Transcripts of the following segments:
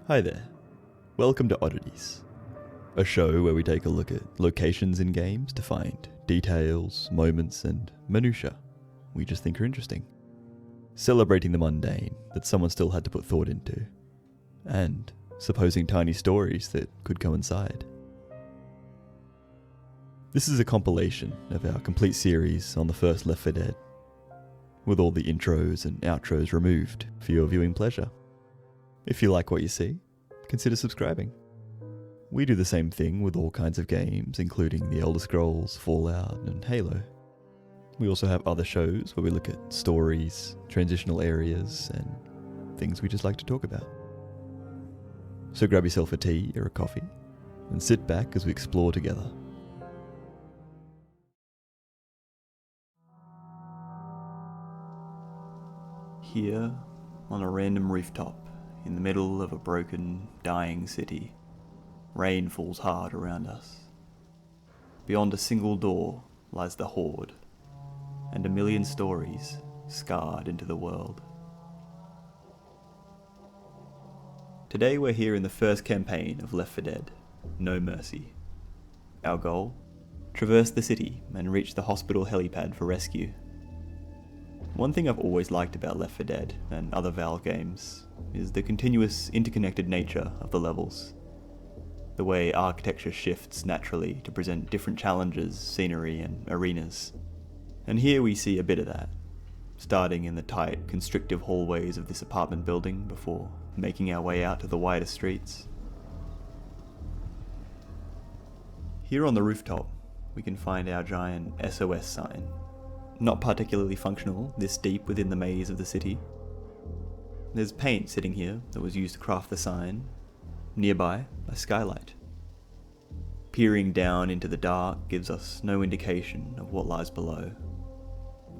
Hi there, welcome to Oddities, a show where we take a look at locations in games to find details, moments and minutiae we just think are interesting, celebrating the mundane that someone still had to put thought into, and supposing tiny stories that could coincide. This is a compilation of our complete series on the first Left 4 Dead, with all the intros and outros removed for your viewing pleasure. If you like what you see, consider subscribing. We do the same thing with all kinds of games, including The Elder Scrolls, Fallout, and Halo. We also have other shows where we look at stories, transitional areas, and things we just like to talk about. So grab yourself a tea or a coffee, and sit back as we explore together. Here, on a random rooftop, in the middle of a broken, dying city, rain falls hard around us. Beyond a single door lies the Horde, and a million stories scarred into the world. Today we're here in the first campaign of Left 4 Dead, No Mercy. Our goal? Traverse the city and reach the hospital helipad for rescue. One thing I've always liked about Left 4 Dead and other Valve games is the continuous interconnected nature of the levels. The way architecture shifts naturally to present different challenges, scenery and arenas. And here we see a bit of that, starting in the tight, constrictive hallways of this apartment building before making our way out to the wider streets. Here on the rooftop, we can find our giant SOS sign. Not particularly functional this deep within the maze of the city. There's paint sitting here that was used to craft the sign. Nearby, a skylight. Peering down into the dark gives us no indication of what lies below.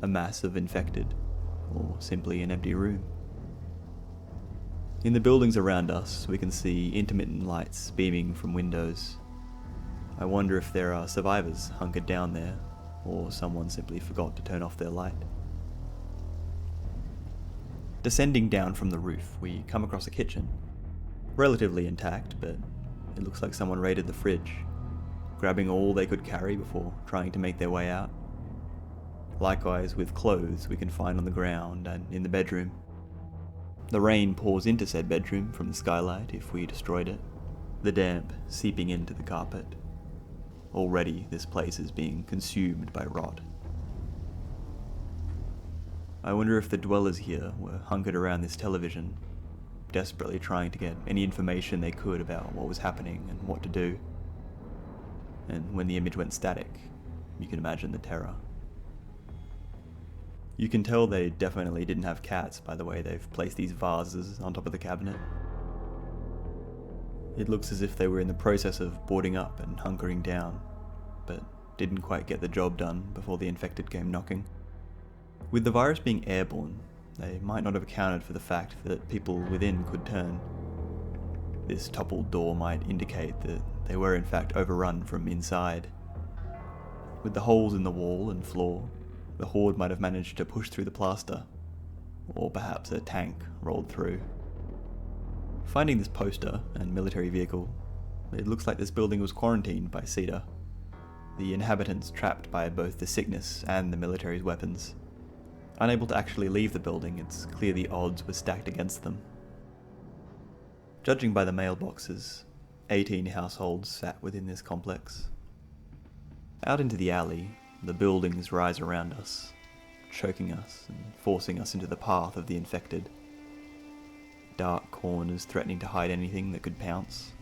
A mass of infected, or simply an empty room. In the buildings around us, we can see intermittent lights beaming from windows. I wonder if there are survivors hunkered down there, or someone simply forgot to turn off their light. Descending down from the roof, we come across a kitchen. Relatively intact, but it looks like someone raided the fridge, grabbing all they could carry before trying to make their way out. Likewise with clothes we can find on the ground and in the bedroom. The rain pours into said bedroom from the skylight if we destroyed it, the damp seeping into the carpet. Already this place is being consumed by rot. I wonder if the dwellers here were hunkered around this television, desperately trying to get any information they could about what was happening and what to do. And when the image went static, you can imagine the terror. You can tell they definitely didn't have cats by the way they've placed these vases on top of the cabinet. It looks as if they were in the process of boarding up and hunkering down, but didn't quite get the job done before the infected came knocking. With the virus being airborne, they might not have accounted for the fact that people within could turn. This toppled door might indicate that they were in fact overrun from inside. With the holes in the wall and floor, the Horde might have managed to push through the plaster, or perhaps a tank rolled through. Finding this poster and military vehicle, it looks like this building was quarantined by Cedar, the inhabitants trapped by both the sickness and the military's weapons. Unable to actually leave the building, it's clear the odds were stacked against them. Judging by the mailboxes, 18 households sat within this complex. Out into the alley, the buildings rise around us, choking us and forcing us into the path of the infected. Dark corners threatening to hide anything that could pounce.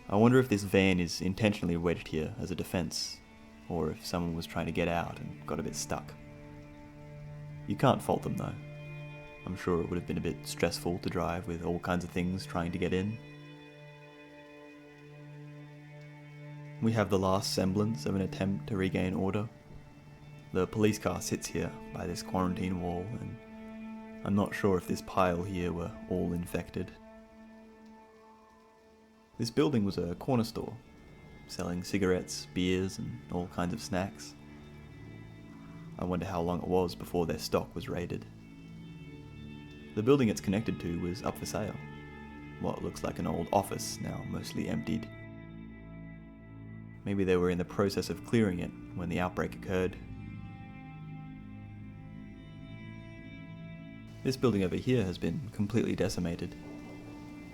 I wonder if this van is intentionally wedged here as a defense, or if someone was trying to get out and got a bit stuck. You can't fault them though. I'm sure it would have been a bit stressful to drive with all kinds of things trying to get in. We have the last semblance of an attempt to regain order. The police car sits here by this quarantine wall, and I'm not sure if this pile here were all infected. This building was a corner store, selling cigarettes, beers, and all kinds of snacks. I wonder how long it was before their stock was raided. The building it's connected to was up for sale, what looks like an old office, now mostly emptied. Maybe they were in the process of clearing it when the outbreak occurred. This building over here has been completely decimated.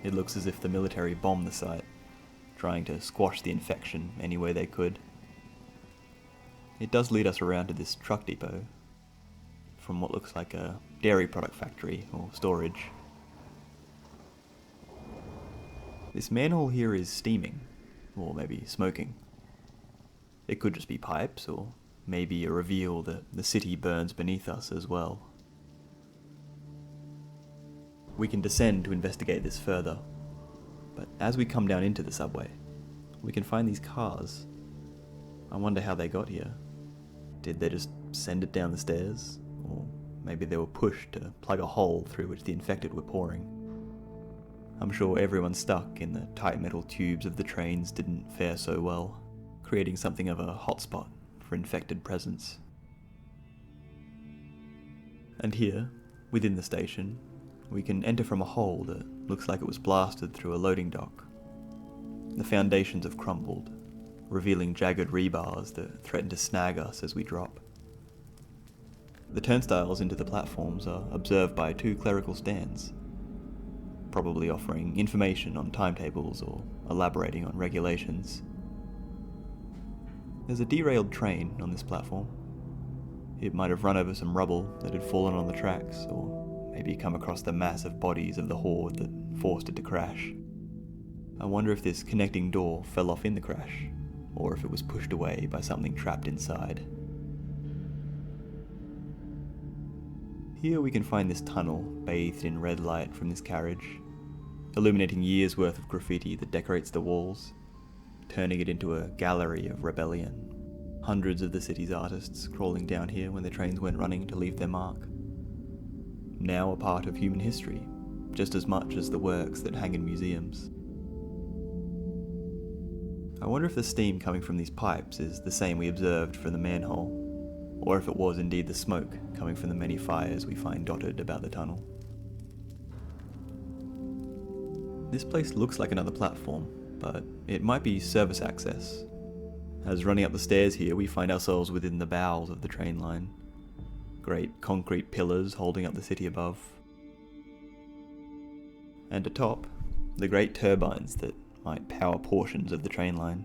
It looks as if the military bombed the site, trying to squash the infection any way they could. It does lead us around to this truck depot, from what looks like a dairy product factory or storage. This manhole here is steaming, or maybe smoking. It could just be pipes, or maybe a reveal that the city burns beneath us as well. We can descend to investigate this further, but as we come down into the subway, we can find these cars. I wonder how they got here. Did they just send it down the stairs? Or maybe they were pushed to plug a hole through which the infected were pouring. I'm sure everyone stuck in the tight metal tubes of the trains didn't fare so well, creating something of a hotspot for infected presence. And here, within the station, we can enter from a hole that looks like it was blasted through a loading dock. The foundations have crumbled, revealing jagged rebars that threaten to snag us as we drop. The turnstiles into the platforms are observed by 2 clerical stands, probably offering information on timetables or elaborating on regulations. There's a derailed train on this platform. It might have run over some rubble that had fallen on the tracks, or maybe come across the massive bodies of the horde that forced it to crash. I wonder if this connecting door fell off in the crash, or if it was pushed away by something trapped inside. Here we can find this tunnel bathed in red light from this carriage, illuminating years' worth of graffiti that decorates the walls, turning it into a gallery of rebellion. Hundreds of the city's artists crawling down here when the trains went running to leave their mark. Now a part of human history, just as much as the works that hang in museums. I wonder if the steam coming from these pipes is the same we observed from the manhole, or if it was indeed the smoke coming from the many fires we find dotted about the tunnel. This place looks like another platform, but it might be service access. As running up the stairs here, we find ourselves within the bowels of the train line. Great concrete pillars holding up the city above. And atop, the great turbines that might power portions of the train line,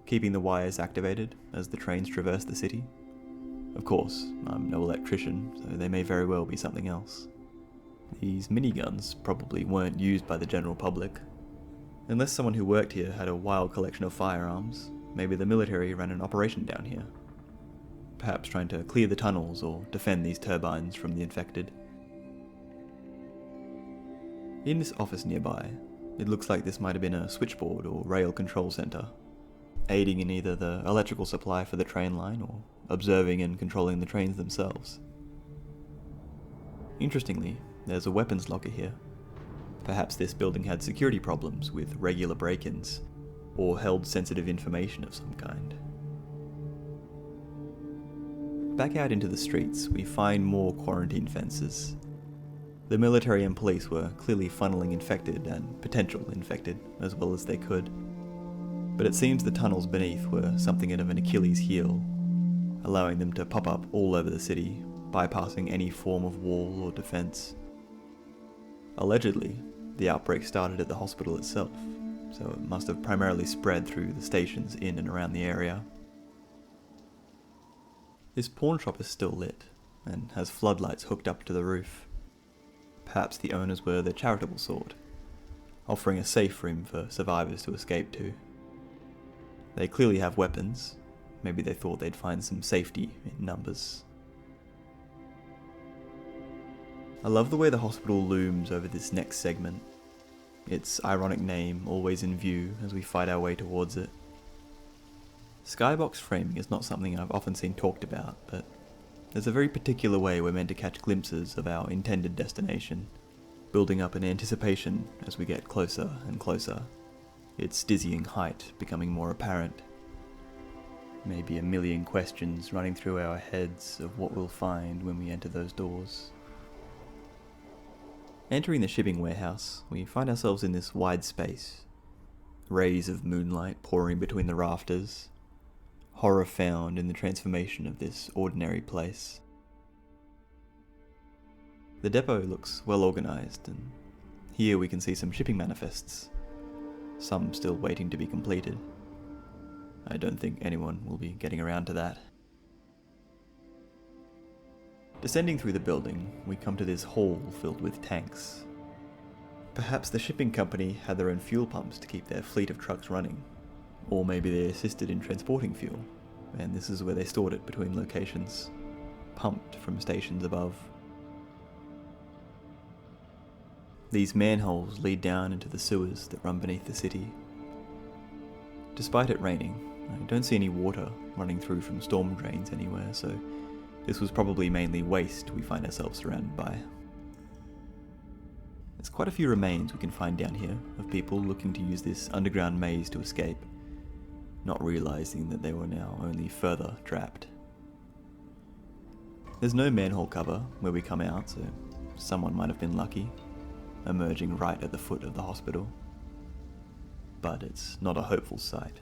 keeping the wires activated as the trains traverse the city. Of course, I'm no electrician, so they may very well be something else. These miniguns probably weren't used by the general public. Unless someone who worked here had a wild collection of firearms, maybe the military ran an operation down here. Perhaps trying to clear the tunnels or defend these turbines from the infected. In this office nearby, it looks like this might have been a switchboard or rail control centre, aiding in either the electrical supply for the train line or observing and controlling the trains themselves. Interestingly, there's a weapons locker here. Perhaps this building had security problems with regular break-ins, or held sensitive information of some kind. Back out into the streets, we find more quarantine fences. The military and police were clearly funneling infected and potential infected as well as they could. But it seems the tunnels beneath were something of an Achilles heel, allowing them to pop up all over the city, bypassing any form of wall or defense. Allegedly, the outbreak started at the hospital itself, so it must have primarily spread through the stations in and around the area. This pawn shop is still lit, and has floodlights hooked up to the roof. Perhaps the owners were the charitable sort, offering a safe room for survivors to escape to. They clearly have weapons. Maybe they thought they'd find some safety in numbers. I love the way the hospital looms over this next segment. Its ironic name always in view as we fight our way towards it. Skybox framing is not something I've often seen talked about, but there's a very particular way we're meant to catch glimpses of our intended destination, building up an anticipation as we get closer and closer, its dizzying height becoming more apparent. Maybe a million questions running through our heads of what we'll find when we enter those doors. Entering the shipping warehouse, we find ourselves in this wide space. Rays of moonlight pouring between the rafters. Horror found in the transformation of this ordinary place. The depot looks well organised, and here we can see some shipping manifests, some still waiting to be completed. I don't think anyone will be getting around to that. Descending through the building, we come to this hall filled with tanks. Perhaps the shipping company had their own fuel pumps to keep their fleet of trucks running, or maybe they assisted in transporting fuel, and this is where they stored it between locations, pumped from stations above. These manholes lead down into the sewers that run beneath the city. Despite it raining, I don't see any water running through from storm drains anywhere, so this was probably mainly waste we find ourselves surrounded by. There's quite a few remains we can find down here of people looking to use this underground maze to escape, not realising that they were now only further trapped. There's no manhole cover where we come out, so someone might have been lucky, emerging right at the foot of the hospital. But it's not a hopeful sight.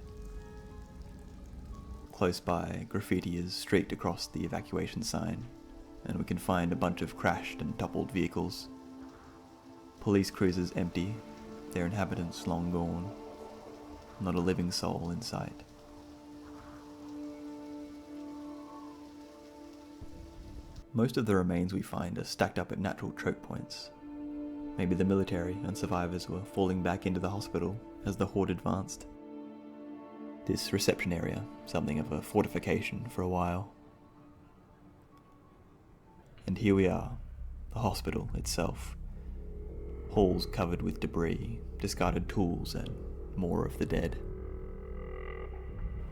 Close by, graffiti is streaked across the evacuation sign, and we can find a bunch of crashed and toppled vehicles. Police cruisers empty, their inhabitants long gone. Not a living soul in sight. Most of the remains we find are stacked up at natural choke points. Maybe the military and survivors were falling back into the hospital as the horde advanced. This reception area, something of a fortification for a while. And here we are, the hospital itself. Halls covered with debris, discarded tools, and more of the dead.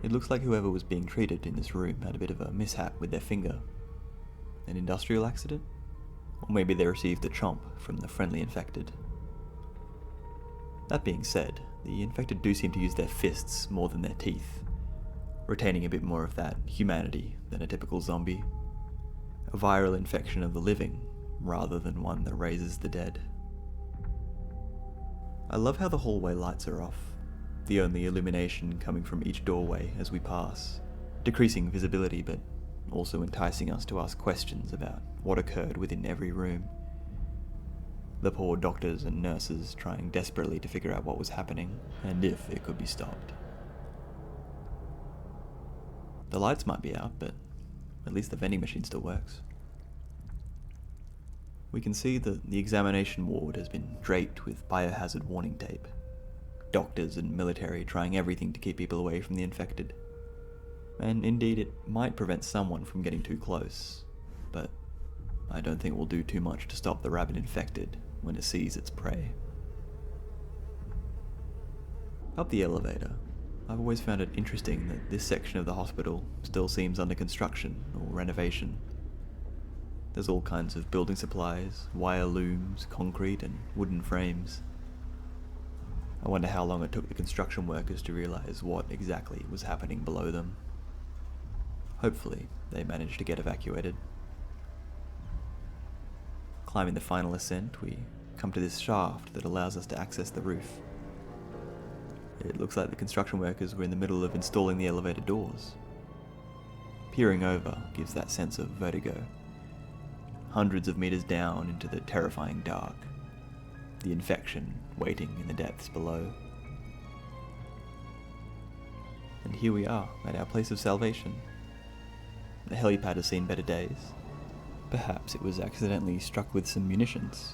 It looks like whoever was being treated in this room had a bit of a mishap with their finger. An industrial accident? Or maybe they received a chomp from the friendly infected. That being said, the infected do seem to use their fists more than their teeth, retaining a bit more of that humanity than a typical zombie. A viral infection of the living, rather than one that raises the dead. I love how the hallway lights are off, the only illumination coming from each doorway as we pass, decreasing visibility but also enticing us to ask questions about what occurred within every room. The poor doctors and nurses trying desperately to figure out what was happening and if it could be stopped. The lights might be out, but at least the vending machine still works. We can see that the examination ward has been draped with biohazard warning tape. Doctors and military trying everything to keep people away from the infected. And indeed it might prevent someone from getting too close, but I don't think it will do too much to stop the rabid infected when it sees its prey. Up the elevator, I've always found it interesting that this section of the hospital still seems under construction or renovation. There's all kinds of building supplies, wire looms, concrete and wooden frames. I wonder how long it took the construction workers to realise what exactly was happening below them. Hopefully, they managed to get evacuated. Climbing the final ascent, we come to this shaft that allows us to access the roof. It looks like the construction workers were in the middle of installing the elevator doors. Peering over gives that sense of vertigo. Hundreds of meters down into the terrifying dark. The infection waiting in the depths below. And here we are, at our place of salvation. The helipad has seen better days. Perhaps it was accidentally struck with some munitions,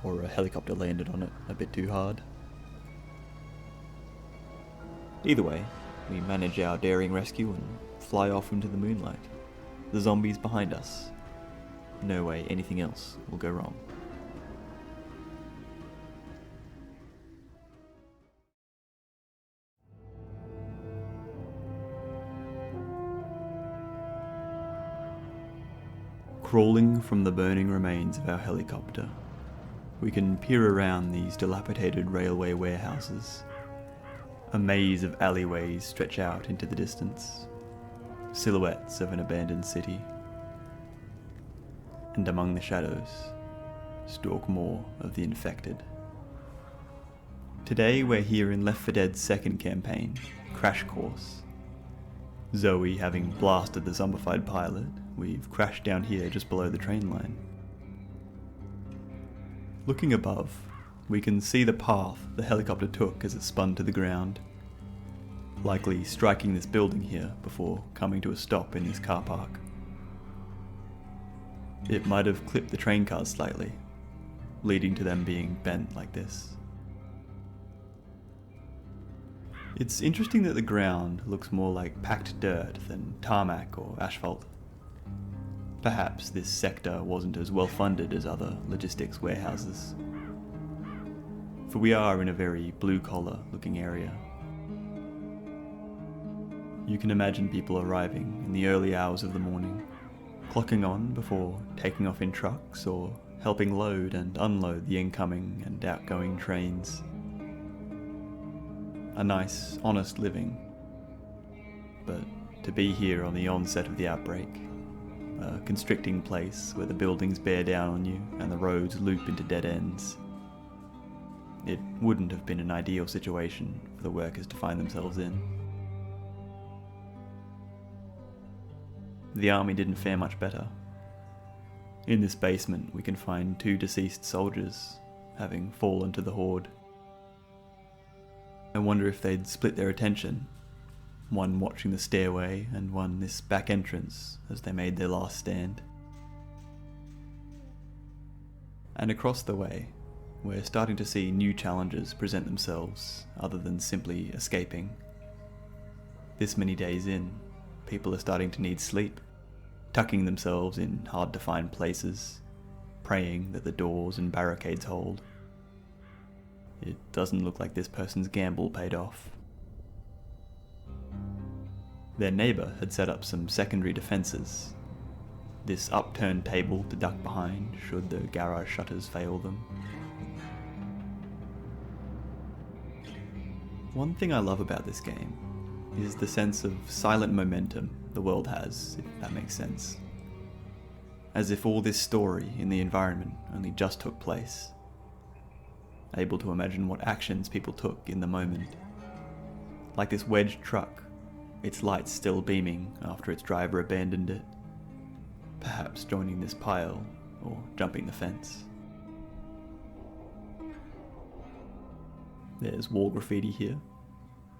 or a helicopter landed on it a bit too hard. Either way, we manage our daring rescue and fly off into the moonlight. The zombies behind us. No way anything else will go wrong. Crawling from the burning remains of our helicopter, we can peer around these dilapidated railway warehouses. A maze of alleyways stretch out into the distance, silhouettes of an abandoned city. And among the shadows, stalk more of the infected. Today we're here in Left 4 Dead's second campaign, Crash Course. Zoe having blasted the zombified pilot, we've crashed down here just below the train line. Looking above, we can see the path the helicopter took as it spun to the ground, likely striking this building here before coming to a stop in this car park. It might have clipped the train cars slightly, leading to them being bent like this. It's interesting that the ground looks more like packed dirt than tarmac or asphalt. Perhaps this sector wasn't as well funded as other logistics warehouses. For we are in a very blue-collar looking area. You can imagine people arriving in the early hours of the morning, clocking on before taking off in trucks or helping load and unload the incoming and outgoing trains. A nice, honest living. But to be here on the onset of the outbreak, a constricting place where the buildings bear down on you and the roads loop into dead ends, it wouldn't have been an ideal situation for the workers to find themselves in. The army didn't fare much better. In this basement we can find 2 deceased soldiers, having fallen to the horde. I wonder if they'd split their attention, one watching the stairway and one this back entrance as they made their last stand. And across the way, we're starting to see new challenges present themselves other than simply escaping. This many days in, people are starting to need sleep, tucking themselves in hard to find places, praying that the doors and barricades hold. It doesn't look like this person's gamble paid off. Their neighbour had set up some secondary defences. This upturned table to duck behind should the garage shutters fail them. One thing I love about this game is the sense of silent momentum the world has, if that makes sense. As if all this story in the environment only just took place. Able to imagine what actions people took in the moment. Like this wedged truck, its lights still beaming after its driver abandoned it. Perhaps joining this pile, or jumping the fence. There's wall graffiti here.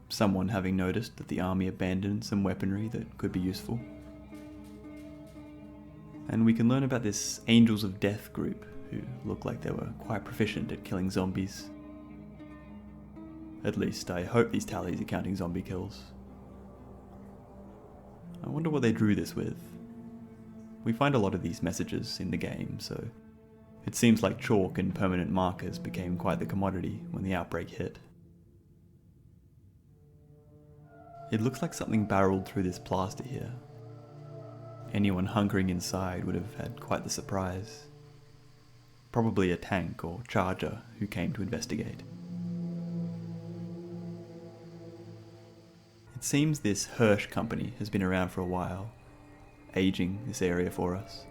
Someone having noticed that the army abandoned some weaponry that could be useful. And we can learn about this Angels of Death group, who look like they were quite proficient at killing zombies. At least I hope these tallies are counting zombie kills. I wonder what they drew this with. We find a lot of these messages in the game, so it seems like chalk and permanent markers became quite the commodity when the outbreak hit. It looks like something barreled through this plaster here. Anyone hunkering inside would have had quite the surprise. Probably a tank or charger who came to investigate. It seems this Hirsch company has been around for a while, aging this area for us.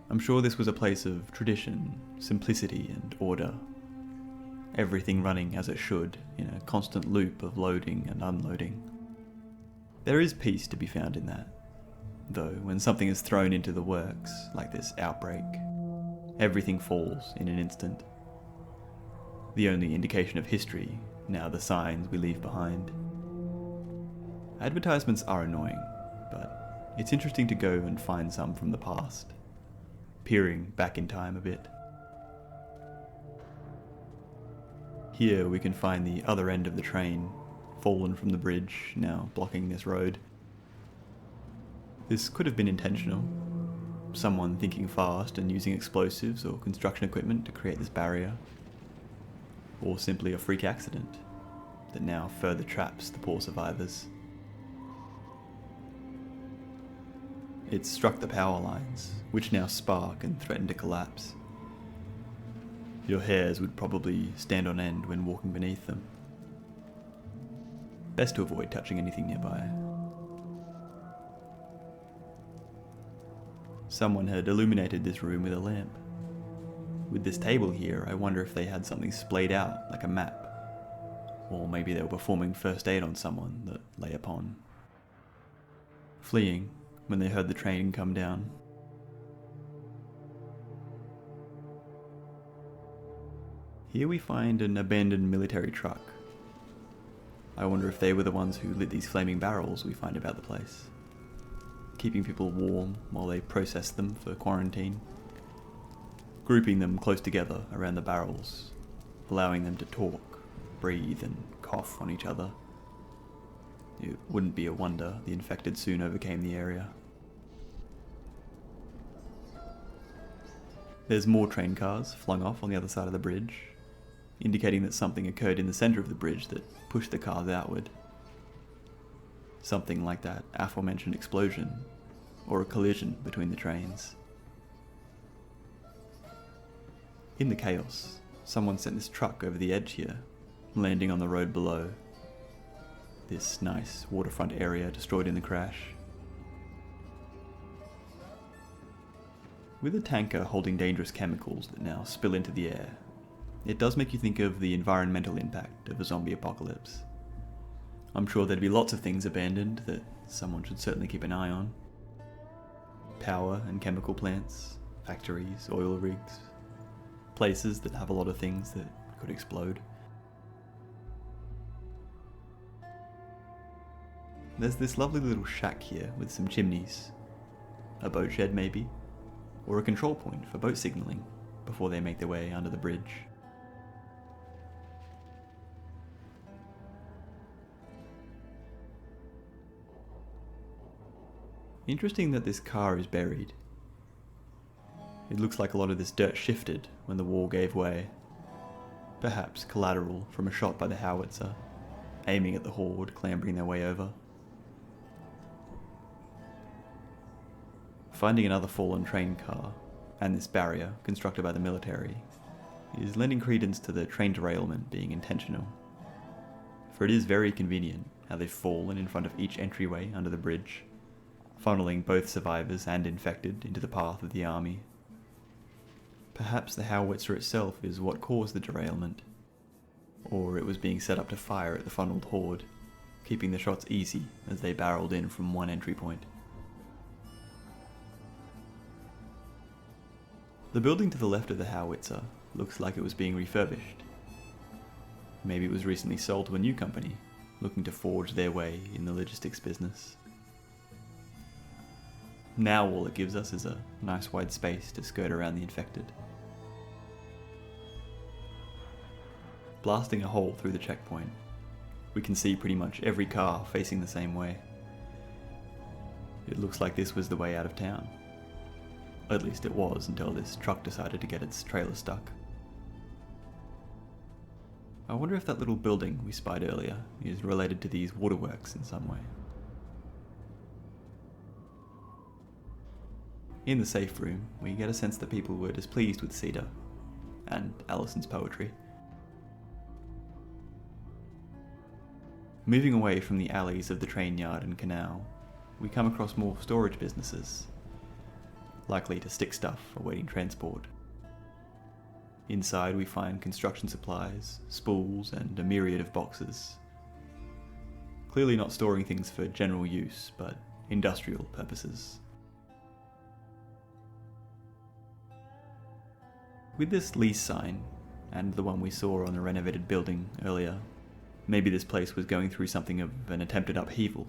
I'm sure this was a place of tradition, simplicity and order. Everything running as it should, in a constant loop of loading and unloading. There is peace to be found in that. Though when something is thrown into the works, like this outbreak, everything falls in an instant. The only indication of history, now the signs we leave behind. Advertisements are annoying, but it's interesting to go and find some from the past, peering back in time a bit. Here we can find the other end of the train, fallen from the bridge, now blocking this road. This could have been intentional. Someone thinking fast and using explosives or construction equipment to create this barrier. Or simply a freak accident that now further traps the poor survivors. It struck the power lines, which now spark and threaten to collapse. Your hairs would probably stand on end when walking beneath them. Best to avoid touching anything nearby. Someone had illuminated this room with a lamp, With this table here, I wonder if they had something splayed out, like a map. Or maybe they were performing first aid on someone that lay upon. Fleeing when they heard the train come down. Here we find an abandoned military truck. I wonder if they were the ones who lit these flaming barrels we find about the place, keeping people warm while they process them for quarantine, grouping them close together around the barrels, allowing them to talk, breathe and cough on each other. It wouldn't be a wonder the infected soon overcame the area. There's more train cars flung off on the other side of the bridge, indicating that something occurred in the centre of the bridge that pushed the cars outward. Something like that aforementioned explosion, or a collision between the trains. In the chaos, someone sent this truck over the edge here, landing on the road below. This nice waterfront area destroyed in the crash. With a tanker holding dangerous chemicals that now spill into the air, it does make you think of the environmental impact of a zombie apocalypse. I'm sure there'd be lots of things abandoned that someone should certainly keep an eye on. Power and chemical plants, factories, oil rigs, places that have a lot of things that could explode. There's this lovely little shack here with some chimneys. A boat shed maybe, or a control point for boat signalling before they make their way under the bridge. Interesting that this car is buried. It looks like a lot of this dirt shifted when the wall gave way. Perhaps collateral from a shot by the howitzer, aiming at the horde clambering their way over. Finding another fallen train car, and this barrier constructed by the military, is lending credence to the train derailment being intentional. For it is very convenient how they've fallen in front of each entryway under the bridge, funneling both survivors and infected into the path of the army. Perhaps the howitzer itself is what caused the derailment, or it was being set up to fire at the funneled horde, keeping the shots easy as they barreled in from one entry point. The building to the left of the howitzer looks like it was being refurbished. Maybe it was recently sold to a new company, looking to forge their way in the logistics business. Now all it gives us is a nice wide space to skirt around the infected. Blasting a hole through the checkpoint, we can see pretty much every car facing the same way. It looks like this was the way out of town. At least it was until this truck decided to get its trailer stuck. I wonder if that little building we spied earlier is related to these waterworks in some way. In the safe room, we get a sense that people were displeased with Cedar and Alison's poetry. Moving away from the alleys of the train yard and canal, we come across more storage businesses, likely to stick stuff awaiting transport. Inside we find construction supplies, spools and a myriad of boxes. Clearly not storing things for general use, but industrial purposes. With this lease sign, and the one we saw on the renovated building earlier, maybe this place was going through something of an attempted upheaval.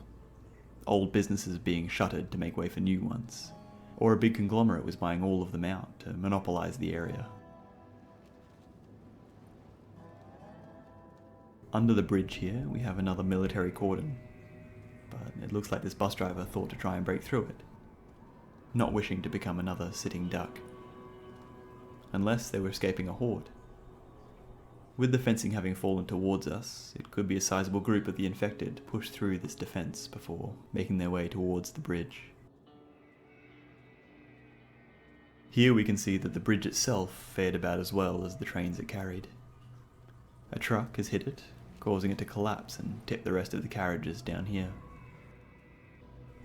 Old businesses being shuttered to make way for new ones. Or a big conglomerate was buying all of them out to monopolize the area. Under the bridge here, we have another military cordon, but it looks like this bus driver thought to try and break through it, not wishing to become another sitting duck. Unless they were escaping a horde. With the fencing having fallen towards us, it could be a sizable group of the infected pushed through this defense before making their way towards the bridge. Here we can see that the bridge itself fared about as well as the trains it carried. A truck has hit it, causing it to collapse and tip the rest of the carriages down here.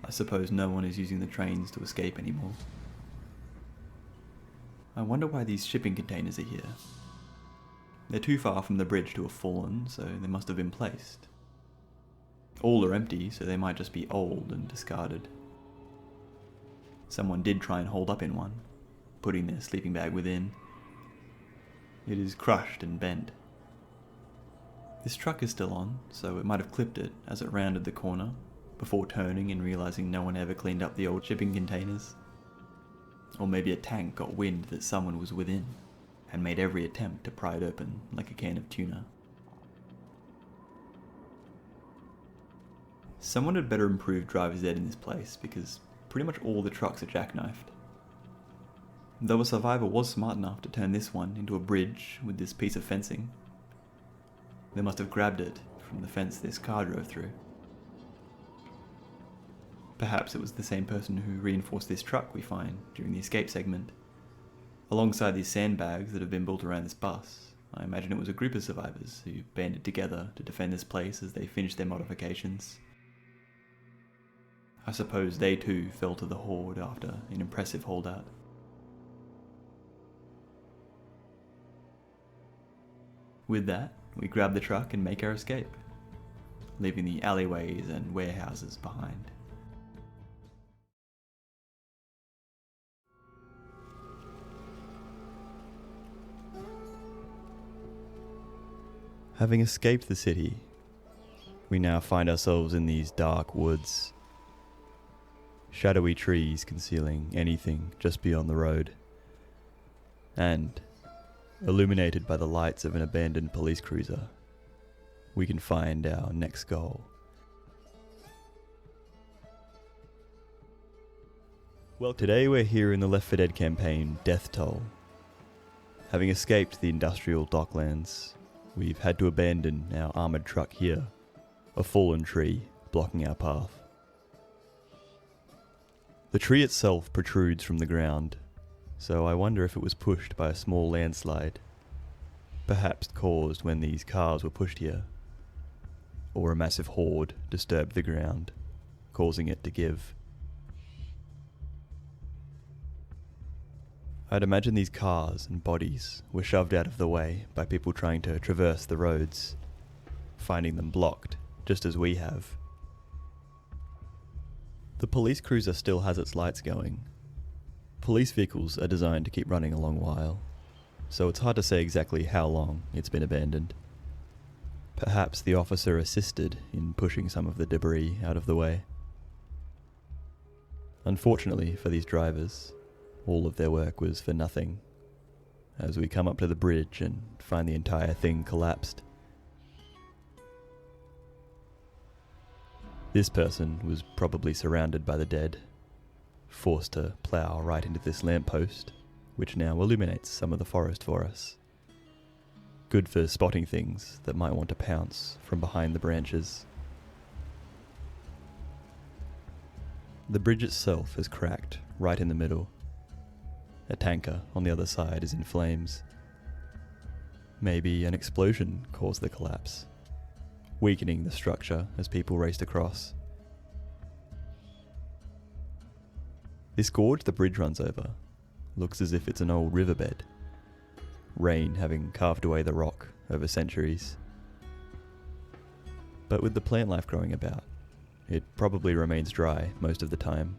I suppose no one is using the trains to escape anymore. I wonder why these shipping containers are here. They're too far from the bridge to have fallen, so they must have been placed. All are empty, so they might just be old and discarded. Someone did try and hold up in one, putting their sleeping bag within. It is crushed and bent. This truck is still on, so it might have clipped it as it rounded the corner, before turning and realising no one ever cleaned up the old shipping containers. Or maybe a tank got wind that someone was within, and made every attempt to pry it open like a can of tuna. Someone had better improve driver's ed in this place, because pretty much all the trucks are jackknifed. Though a survivor was smart enough to turn this one into a bridge with this piece of fencing, they must have grabbed it from the fence this car drove through. Perhaps it was the same person who reinforced this truck we find during the escape segment. Alongside these sandbags that have been built around this bus, I imagine it was a group of survivors who banded together to defend this place as they finished their modifications. I suppose they too fell to the horde after an impressive holdout. With that, we grab the truck and make our escape, leaving the alleyways and warehouses behind. Having escaped the city, we now find ourselves in these dark woods. Shadowy trees concealing anything just beyond the road. And, illuminated by the lights of an abandoned police cruiser, we can find our next goal. Well, today we're here in the Left 4 Dead campaign, Death Toll. Having escaped the industrial docklands, we've had to abandon our armoured truck here, a fallen tree blocking our path. The tree itself protrudes from the ground, so I wonder if it was pushed by a small landslide, perhaps caused when these cars were pushed here, or a massive horde disturbed the ground, causing it to give. I'd imagine these cars and bodies were shoved out of the way by people trying to traverse the roads, finding them blocked, just as we have. The police cruiser still has its lights going. Police vehicles are designed to keep running a long while, so it's hard to say exactly how long it's been abandoned. Perhaps the officer assisted in pushing some of the debris out of the way. Unfortunately for these drivers, all of their work was for nothing, as we come up to the bridge and find the entire thing collapsed. This person was probably surrounded by the dead, forced to plough right into this lamppost, which now illuminates some of the forest for us. Good for spotting things that might want to pounce from behind the branches. The bridge itself is cracked right in the middle. A tanker on the other side is in flames. Maybe an explosion caused the collapse, weakening the structure as people raced across. This gorge the bridge runs over looks as if it's an old riverbed, rain having carved away the rock over centuries. But with the plant life growing about, it probably remains dry most of the time,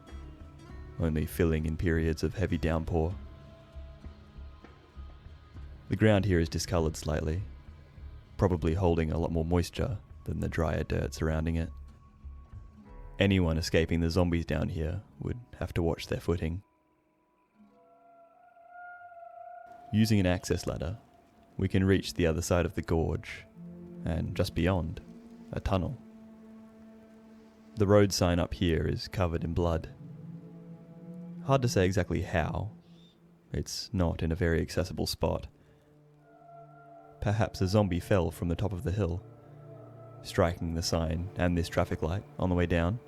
only filling in periods of heavy downpour. The ground here is discoloured slightly, probably holding a lot more moisture than the drier dirt surrounding it. Anyone escaping the zombies down here would have to watch their footing. Using an access ladder, we can reach the other side of the gorge, and just beyond, a tunnel. The road sign up here is covered in blood. Hard to say exactly how. It's not in a very accessible spot. Perhaps a zombie fell from the top of the hill, striking the sign and this traffic light on the way down.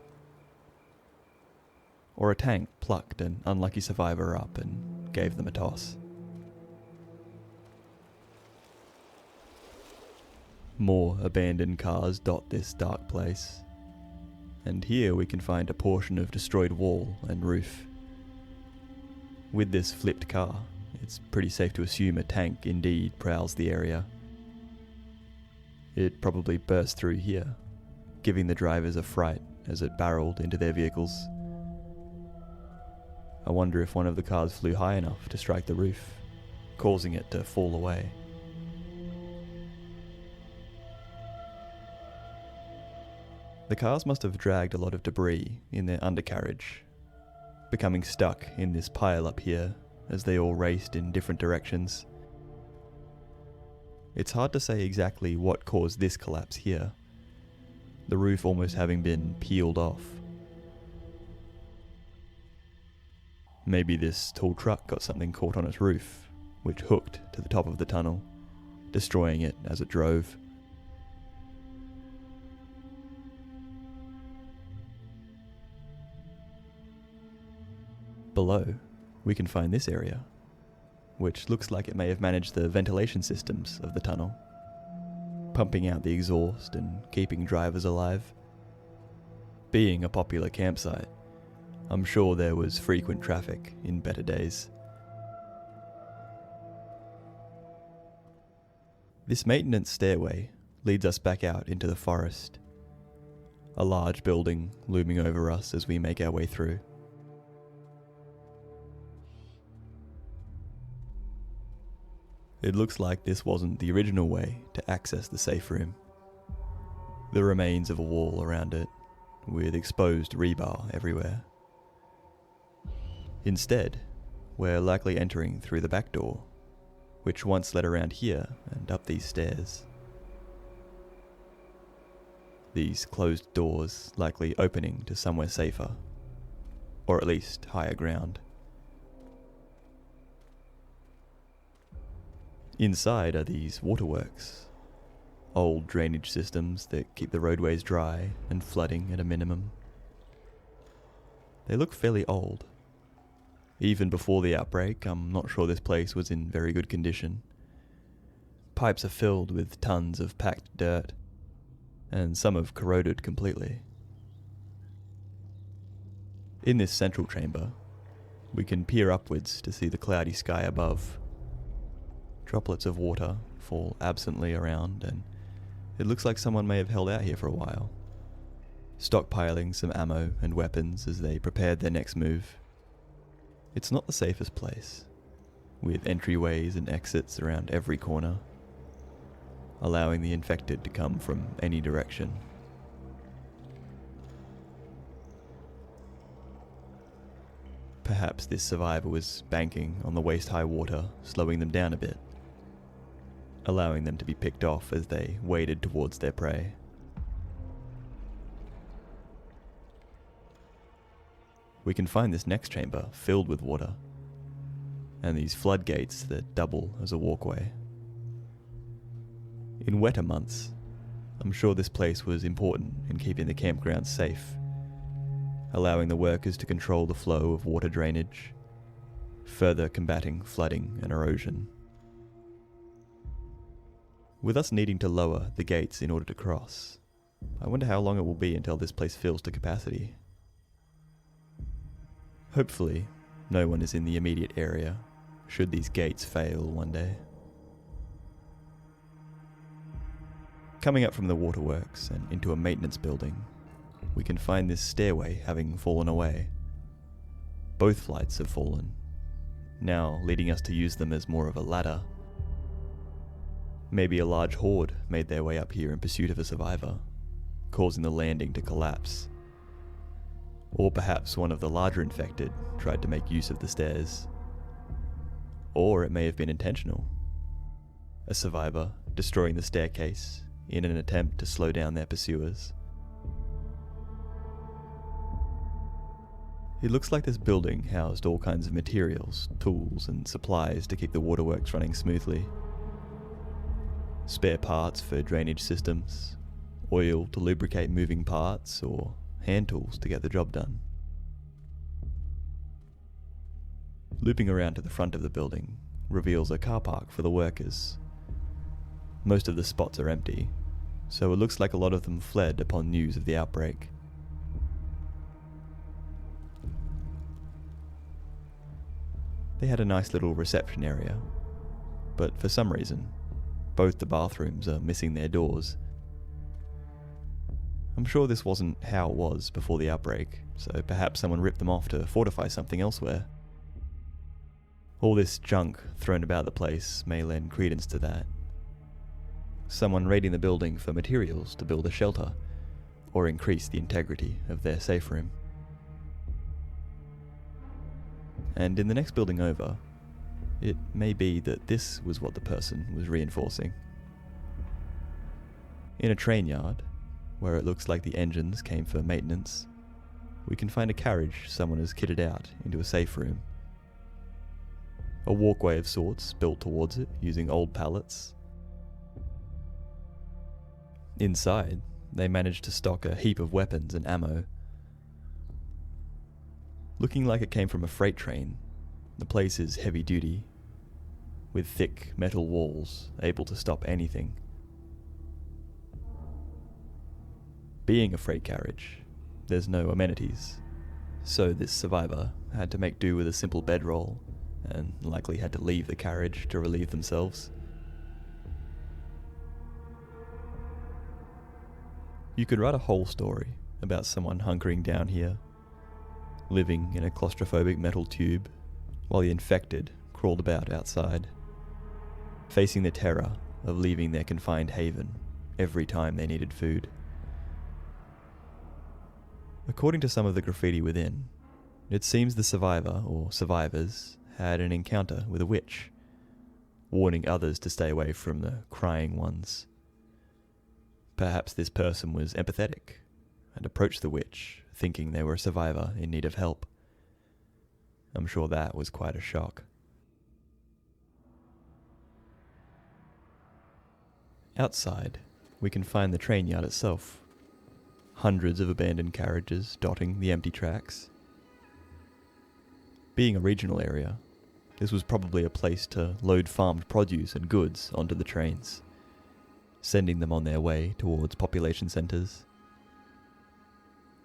Or a tank plucked an unlucky survivor up and gave them a toss. More abandoned cars dot this dark place, and here we can find a portion of destroyed wall and roof. With this flipped car, it's pretty safe to assume a tank indeed prowls the area. It probably burst through here, giving the drivers a fright as it barreled into their vehicles. I wonder if one of the cars flew high enough to strike the roof, causing it to fall away. The cars must have dragged a lot of debris in their undercarriage, becoming stuck in this pile up here as they all raced in different directions. It's hard to say exactly what caused this collapse here, the roof almost having been peeled off. Maybe this tall truck got something caught on its roof, which hooked to the top of the tunnel, destroying it as it drove. Below, we can find this area, which looks like it may have managed the ventilation systems of the tunnel, pumping out the exhaust and keeping drivers alive. Being a popular campsite, I'm sure there was frequent traffic in better days. This maintenance stairway leads us back out into the forest, a large building looming over us as we make our way through. It looks like this wasn't the original way to access the safe room. The remains of a wall around it, with exposed rebar everywhere. Instead, we're likely entering through the back door, which once led around here and up these stairs. These closed doors likely opening to somewhere safer, or at least higher ground. Inside are these waterworks, old drainage systems that keep the roadways dry and flooding at a minimum. They look fairly old. Even before the outbreak, I'm not sure this place was in very good condition. Pipes are filled with tons of packed dirt, and some have corroded completely. In this central chamber, we can peer upwards to see the cloudy sky above. Droplets of water fall absently around, and it looks like someone may have held out here for a while, stockpiling some ammo and weapons as they prepared their next move. It's not the safest place, with entryways and exits around every corner, allowing the infected to come from any direction. Perhaps this survivor was banking on the waist-high water, slowing them down a bit, allowing them to be picked off as they waded towards their prey. We can find this next chamber filled with water, and these floodgates that double as a walkway. In wetter months, I'm sure this place was important in keeping the campground safe, allowing the workers to control the flow of water drainage, further combating flooding and erosion. With us needing to lower the gates in order to cross, I wonder how long it will be until this place fills to capacity. Hopefully, no one is in the immediate area, should these gates fail one day. Coming up from the waterworks and into a maintenance building, we can find this stairway having fallen away. Both flights have fallen, now leading us to use them as more of a ladder. Maybe a large horde made their way up here in pursuit of a survivor, causing the landing to collapse. Or perhaps one of the larger infected tried to make use of the stairs. Or it may have been intentional. A survivor destroying the staircase in an attempt to slow down their pursuers. It looks like this building housed all kinds of materials, tools, and supplies to keep the waterworks running smoothly. Spare parts for drainage systems, oil to lubricate moving parts, or hand tools to get the job done. Looping around to the front of the building reveals a car park for the workers. Most of the spots are empty, so it looks like a lot of them fled upon news of the outbreak. They had a nice little reception area, but for some reason, both the bathrooms are missing their doors. I'm sure this wasn't how it was before the outbreak, so perhaps someone ripped them off to fortify something elsewhere. All this junk thrown about the place may lend credence to that. Someone raiding the building for materials to build a shelter, or increase the integrity of their safe room. And in the next building over, it may be that this was what the person was reinforcing. In a train yard, where it looks like the engines came for maintenance, we can find a carriage someone has kitted out into a safe room. A walkway of sorts built towards it using old pallets. Inside, they managed to stock a heap of weapons and ammo. Looking like it came from a freight train, the place is heavy duty, with thick metal walls able to stop anything. Being a freight carriage, there's no amenities, so this survivor had to make do with a simple bedroll, and likely had to leave the carriage to relieve themselves. You could write a whole story about someone hunkering down here, living in a claustrophobic metal tube, while the infected crawled about outside, facing the terror of leaving their confined haven every time they needed food. According to some of the graffiti within, it seems the survivor or survivors had an encounter with a witch, warning others to stay away from the crying ones. Perhaps this person was empathetic and approached the witch thinking they were a survivor in need of help. I'm sure that was quite a shock. Outside, we can find the train yard itself. Hundreds of abandoned carriages dotting the empty tracks. Being a regional area, this was probably a place to load farmed produce and goods onto the trains, sending them on their way towards population centres.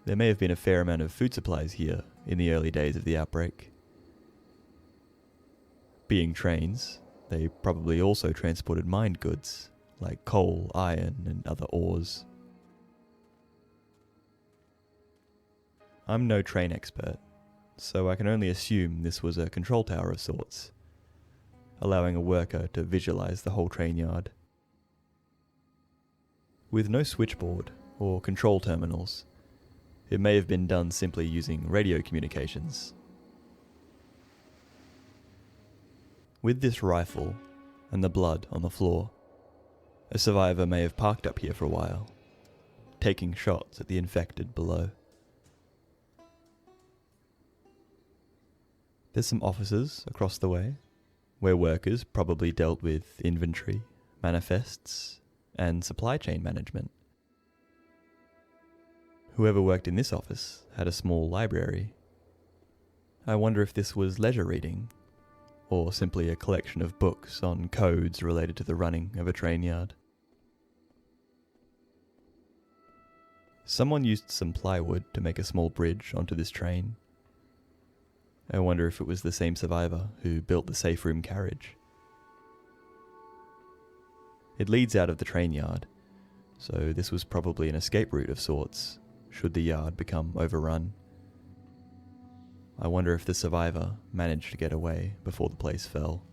There may have been a fair amount of food supplies here in the early days of the outbreak. Being trains, they probably also transported mined goods, like coal, iron, and other ores. I'm no train expert, so I can only assume this was a control tower of sorts, allowing a worker to visualize the whole train yard. With no switchboard or control terminals, it may have been done simply using radio communications. With this rifle and the blood on the floor, a survivor may have parked up here for a while, taking shots at the infected below. There's some offices across the way, where workers probably dealt with inventory, manifests, and supply chain management. Whoever worked in this office had a small library. I wonder if this was leisure reading, or simply a collection of books on codes related to the running of a train yard. Someone used some plywood to make a small bridge onto this train. I wonder if it was the same survivor who built the safe room carriage. It leads out of the train yard, so this was probably an escape route of sorts, should the yard become overrun. I wonder if the survivor managed to get away before the place fell.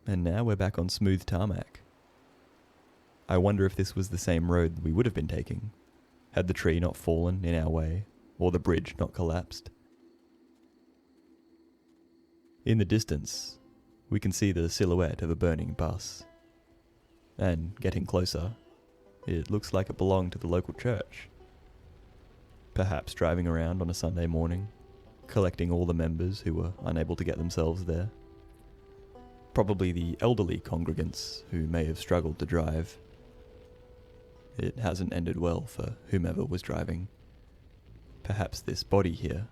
And now we're back on smooth tarmac. I wonder if this was the same road we would have been taking, had the tree not fallen in our way, or the bridge not collapsed. In the distance, we can see the silhouette of a burning bus. And getting closer, it looks like it belonged to the local church. Perhaps driving around on a Sunday morning, collecting all the members who were unable to get themselves there. Probably the elderly congregants who may have struggled to drive. It hasn't ended well for whomever was driving. Perhaps this body here,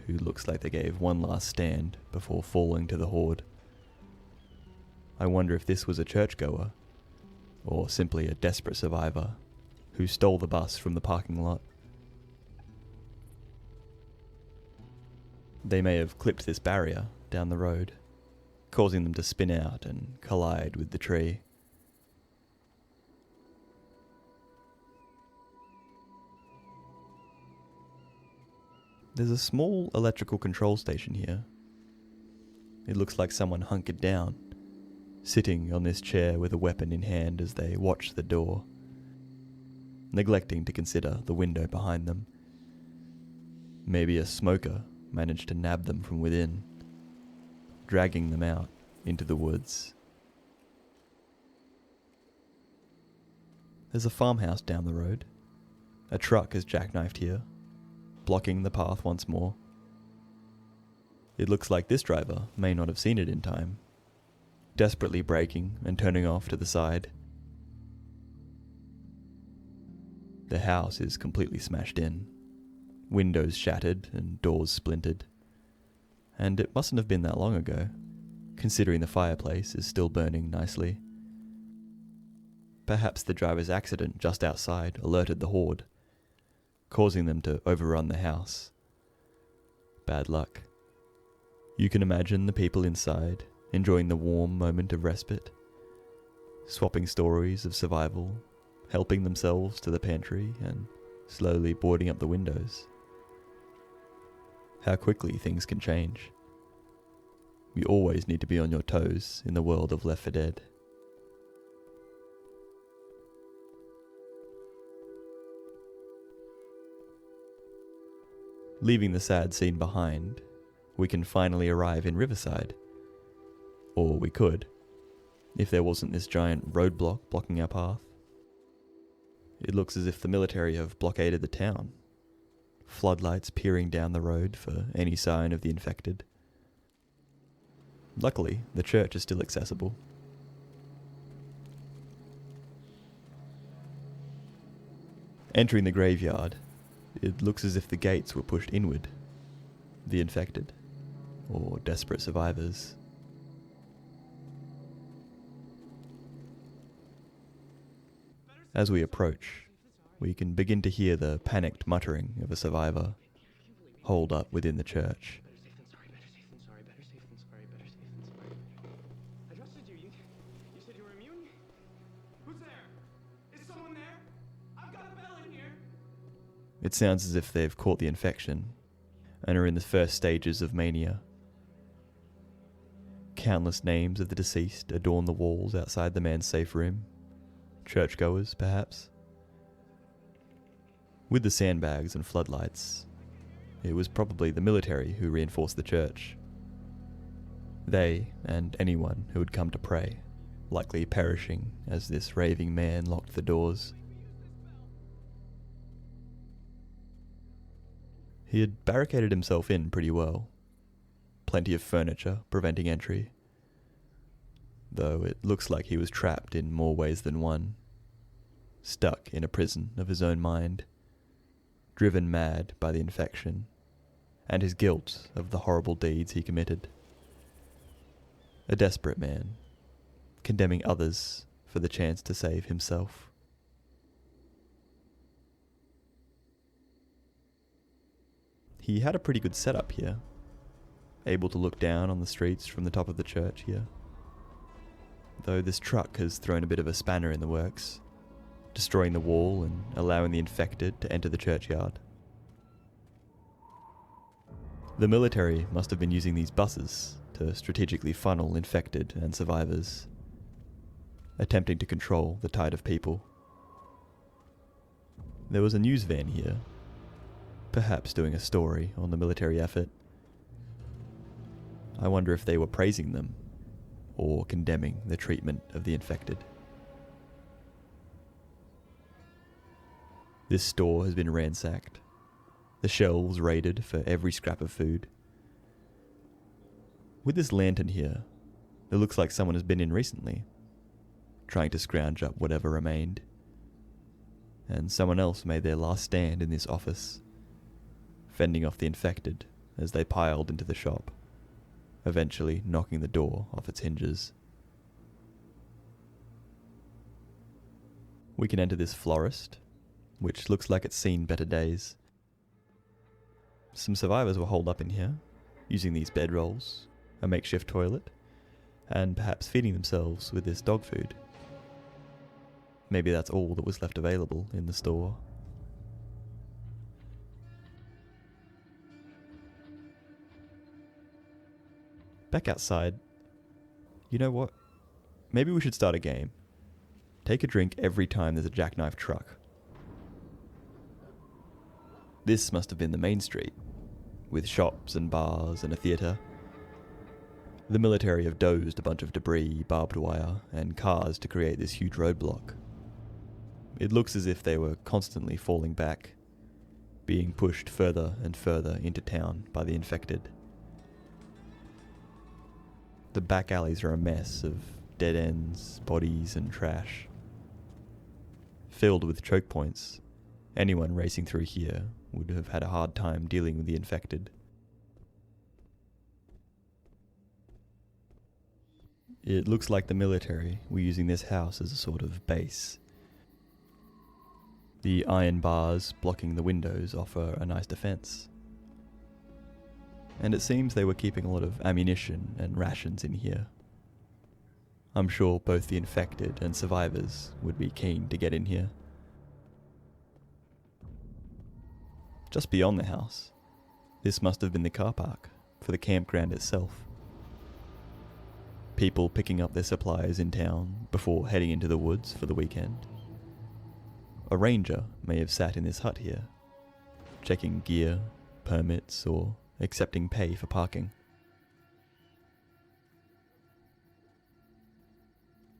who looks like they gave one last stand before falling to the horde. I wonder if this was a churchgoer, or simply a desperate survivor who stole the bus from the parking lot. They may have clipped this barrier down the road, causing them to spin out and collide with the tree. There's a small electrical control station here. It looks like someone hunkered down, sitting on this chair with a weapon in hand as they watch the door, neglecting to consider the window behind them. Maybe a smoker managed to nab them from within, dragging them out into the woods. There's a farmhouse down the road. A truck is jackknifed here, blocking the path once more. It looks like this driver may not have seen it in time, desperately braking and turning off to the side. The house is completely smashed in, windows shattered and doors splintered. And it mustn't have been that long ago, considering the fireplace is still burning nicely. Perhaps the driver's accident just outside alerted the horde, causing them to overrun the house. Bad luck. You can imagine the people inside enjoying the warm moment of respite, swapping stories of survival, helping themselves to the pantry, and slowly boarding up the windows. How quickly things can change. You always need to be on your toes in the world of Left 4 Dead. Leaving the sad scene behind, we can finally arrive in Riverside. Or we could, if there wasn't this giant roadblock blocking our path. It looks as if the military have blockaded the town, floodlights peering down the road for any sign of the infected. Luckily, the church is still accessible. Entering the graveyard, it looks as if the gates were pushed inward. The infected, or desperate survivors. As we approach, we can begin to hear the panicked muttering of a survivor, holed up within the church. I trusted you. You said you were immune? Who's there? Is someone there? I've got a bell in here. It sounds as if they've caught the infection and are in the first stages of mania. Countless names of the deceased adorn the walls outside the man's safe room. Churchgoers, perhaps. With the sandbags and floodlights, it was probably the military who reinforced the church. They, and anyone who had come to pray, likely perishing as this raving man locked the doors. He had barricaded himself in pretty well. Plenty of furniture preventing entry. Though it looks like he was trapped in more ways than one. Stuck in a prison of his own mind. Driven mad by the infection, and his guilt of the horrible deeds he committed. A desperate man, condemning others for the chance to save himself. He had a pretty good setup here, able to look down on the streets from the top of the church here. Though this truck has thrown a bit of a spanner in the works, destroying the wall and allowing the infected to enter the churchyard. The military must have been using these buses to strategically funnel infected and survivors, attempting to control the tide of people. There was a news van here, perhaps doing a story on the military effort. I wonder if they were praising them or condemning the treatment of the infected. This store has been ransacked, the shelves raided for every scrap of food. With this lantern here, it looks like someone has been in recently, trying to scrounge up whatever remained. And someone else made their last stand in this office, fending off the infected as they piled into the shop, eventually knocking the door off its hinges. We can enter this florist, which looks like it's seen better days. Some survivors were holed up in here, using these bedrolls, a makeshift toilet, and perhaps feeding themselves with this dog food. Maybe that's all that was left available in the store. Back outside, you know what? Maybe we should start a game. Take a drink every time there's a jackknife truck. This must have been the main street, with shops and bars and a theatre. The military have dozed a bunch of debris, barbed wire, and cars to create this huge roadblock. It looks as if they were constantly falling back, being pushed further and further into town by the infected. The back alleys are a mess of dead ends, bodies, and trash. Filled with choke points, anyone racing through here would have had a hard time dealing with the infected. It looks like the military were using this house as a sort of base. The iron bars blocking the windows offer a nice defense. And it seems they were keeping a lot of ammunition and rations in here. I'm sure both the infected and survivors would be keen to get in here. Just beyond the house, this must have been the car park for the campground itself. People picking up their supplies in town before heading into the woods for the weekend. A ranger may have sat in this hut here, checking gear, permits, or accepting pay for parking.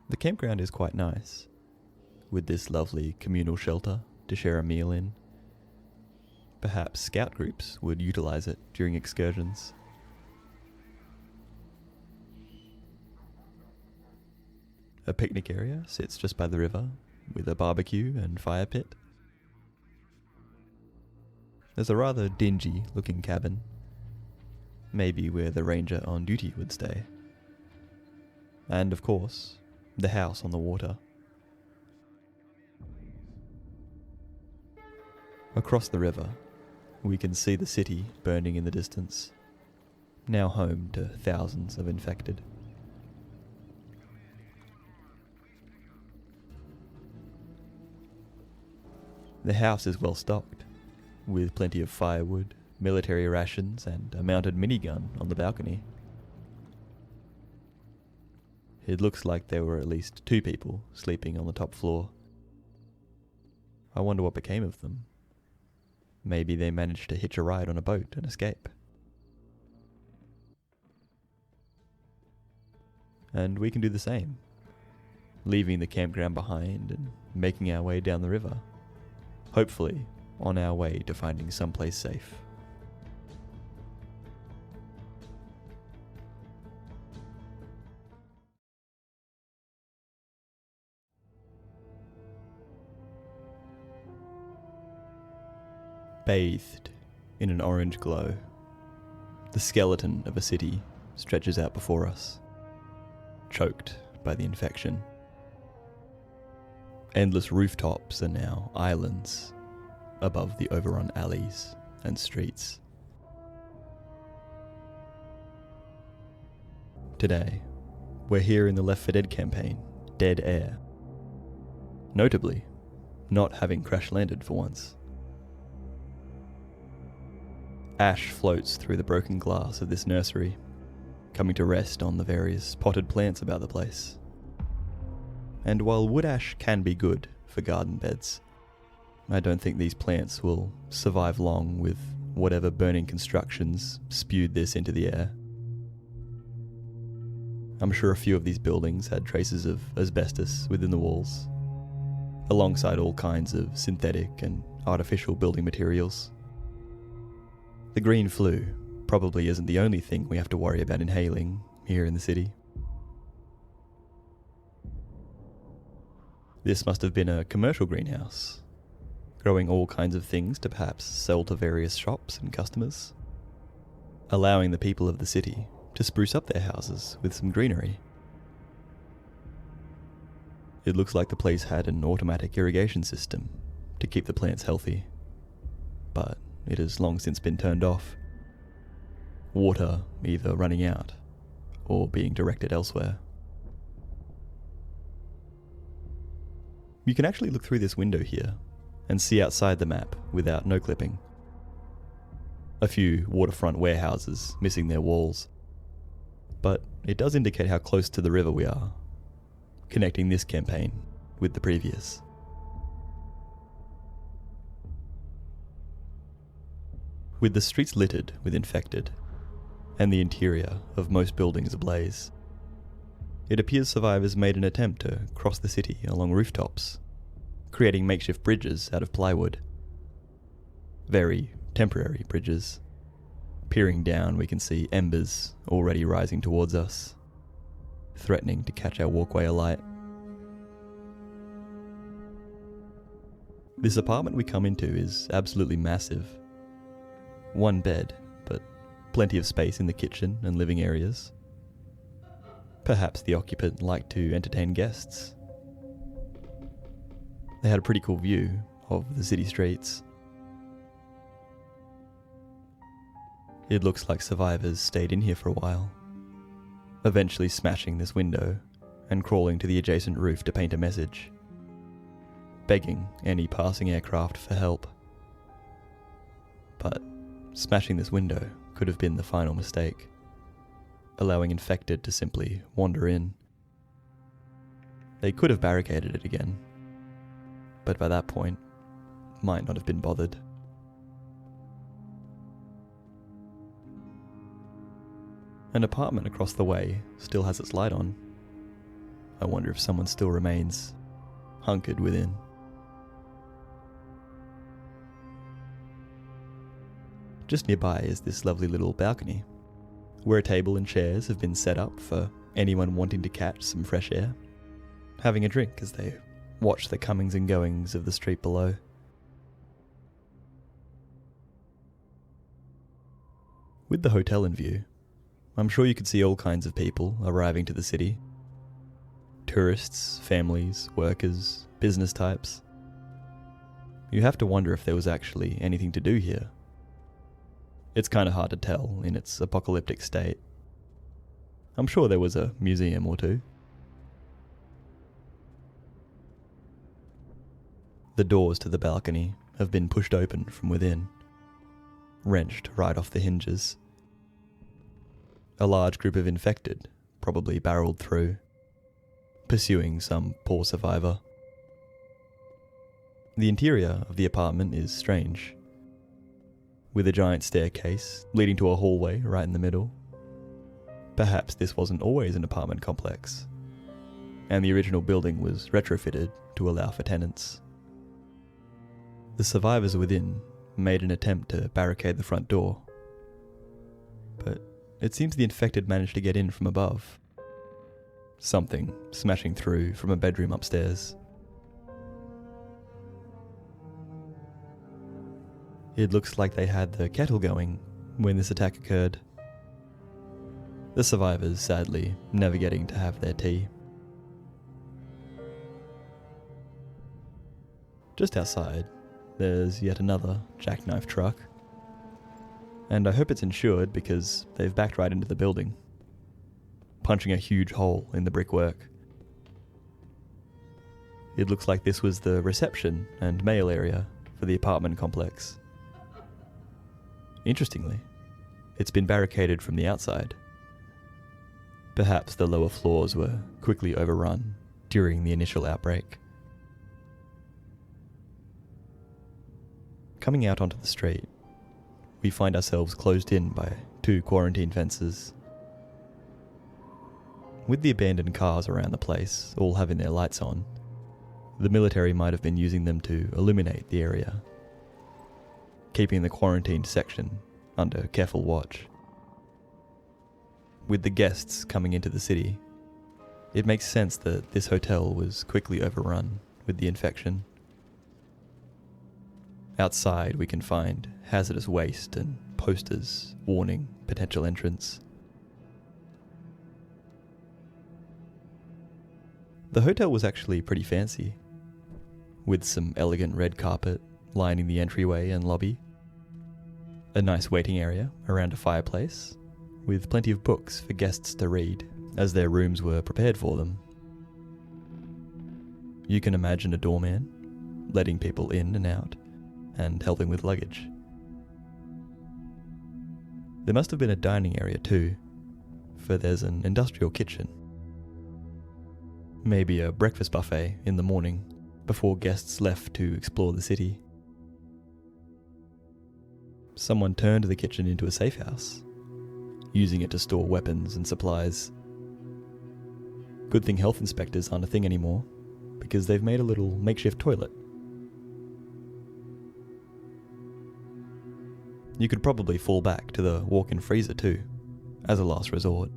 The campground is quite nice, with this lovely communal shelter to share a meal in. Perhaps scout groups would utilize it during excursions. A picnic area sits just by the river, with a barbecue and fire pit. There's a rather dingy looking cabin, maybe where the ranger on duty would stay. And of course, the house on the water. Across the river, we can see the city burning in the distance, now home to thousands of infected. The house is well stocked, with plenty of firewood, military rations, and a mounted minigun on the balcony. It looks like there were at least 2 people sleeping on the top floor. I wonder what became of them. Maybe they managed to hitch a ride on a boat and escape. And we can do the same, leaving the campground behind and making our way down the river, hopefully on our way to finding someplace safe. Bathed in an orange glow, the skeleton of a city stretches out before us, choked by the infection. Endless rooftops are now islands above the overrun alleys and streets. Today, we're here in the Left 4 Dead campaign, Dead Air. Notably, not having crash landed for once. Ash floats through the broken glass of this nursery, coming to rest on the various potted plants about the place. And while wood ash can be good for garden beds, I don't think these plants will survive long with whatever burning constructions spewed this into the air. I'm sure a few of these buildings had traces of asbestos within the walls, alongside all kinds of synthetic and artificial building materials. The green flu probably isn't the only thing we have to worry about inhaling here in the city. This must have been a commercial greenhouse, growing all kinds of things to perhaps sell to various shops and customers, allowing the people of the city to spruce up their houses with some greenery. It looks like the place had an automatic irrigation system to keep the plants healthy, but it has long since been turned off. water either running out or being directed elsewhere. You can actually look through this window here and see outside the map without no clipping. A few waterfront warehouses missing their walls, but it does indicate how close to the river we are, connecting this campaign with the previous. With the streets littered with infected, and the interior of most buildings ablaze, it appears survivors made an attempt to cross the city along rooftops, creating makeshift bridges out of plywood. Very temporary bridges. Peering down, we can see embers already rising towards us, threatening to catch our walkway alight. This apartment we come into is absolutely massive. One bed, but plenty of space in the kitchen and living areas. Perhaps the occupant liked to entertain guests. They had a pretty cool view of the city streets. It looks like survivors stayed in here for a while, eventually smashing this window and crawling to the adjacent roof to paint a message, begging any passing aircraft for help. But smashing this window could have been the final mistake, allowing infected to simply wander in. They could have barricaded it again, but by that point, might not have been bothered. An apartment across the way still has its light on. I wonder if someone still remains hunkered within. Just nearby is this lovely little balcony, where a table and chairs have been set up for anyone wanting to catch some fresh air, having a drink as they watch the comings and goings of the street below. With the hotel in view, I'm sure you could see all kinds of people arriving to the city. Tourists, families, workers, business types. You have to wonder if there was actually anything to do here. It's kind of hard to tell in its apocalyptic state. I'm sure there was a museum or two. The doors to the balcony have been pushed open from within, wrenched right off the hinges. A large group of infected probably barreled through, pursuing some poor survivor. The interior of the apartment is strange, with a giant staircase leading to a hallway right in the middle. Perhaps this wasn't always an apartment complex, and the original building was retrofitted to allow for tenants. The survivors within made an attempt to barricade the front door, but it seems the infected managed to get in from above. Something smashing through from a bedroom upstairs. It looks like they had the kettle going when this attack occurred. The survivors, sadly, never getting to have their tea. Just outside, there's yet another jackknife truck. And I hope it's insured because they've backed right into the building, punching a huge hole in the brickwork. It looks like this was the reception and mail area for the apartment complex. Interestingly, it's been barricaded from the outside. Perhaps the lower floors were quickly overrun during the initial outbreak. Coming out onto the street, we find ourselves closed in by 2 quarantine fences. With the abandoned cars around the place all having their lights on, the military might have been using them to illuminate the area, keeping the quarantined section under careful watch. With the guests coming into the city, it makes sense that this hotel was quickly overrun with the infection. Outside we can find hazardous waste and posters warning potential entrants. The hotel was actually pretty fancy, with some elegant red carpet lining the entryway and lobby, a nice waiting area around a fireplace with plenty of books for guests to read, as their rooms were prepared for them. You can imagine a doorman, letting people in and out, and helping with luggage. There must have been a dining area too, for there's an industrial kitchen. Maybe a breakfast buffet in the morning, before guests left to explore the city. Someone turned the kitchen into a safe house, using it to store weapons and supplies. Good thing health inspectors aren't a thing anymore, because they've made a little makeshift toilet. You could probably fall back to the walk-in freezer too, as a last resort.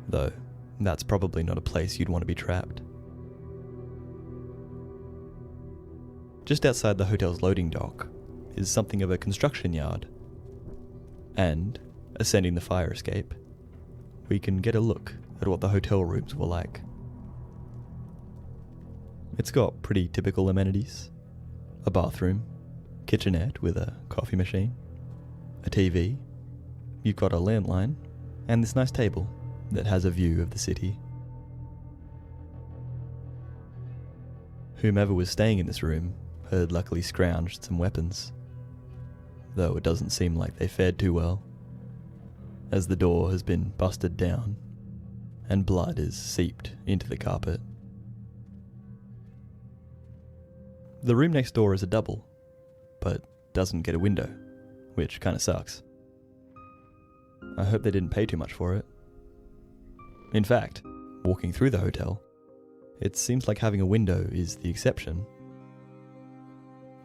Though, that's probably not a place you'd want to be trapped. Just outside the hotel's loading dock is something of a construction yard. And, ascending the fire escape, we can get a look at what the hotel rooms were like. It's got pretty typical amenities. A bathroom, kitchenette with a coffee machine, a TV, you've got a landline, and this nice table that has a view of the city. Whomever was staying in this room had luckily scrounged some weapons, though it doesn't seem like they fared too well, as the door has been busted down and blood is seeped into the carpet. The room next door is a double, but doesn't get a window, which kinda sucks. I hope they didn't pay too much for it. In fact, walking through the hotel, it seems like having a window is the exception.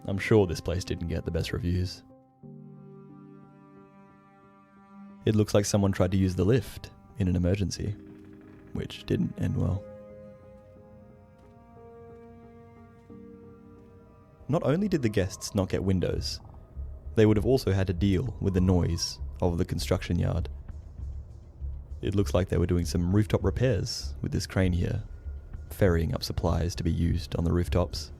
I'm sure this place didn't get the best reviews. It looks like someone tried to use the lift in an emergency, which didn't end well. Not only did the guests not get windows, they would have also had to deal with the noise of the construction yard. It looks like they were doing some rooftop repairs with this crane here, ferrying up supplies to be used on the rooftops.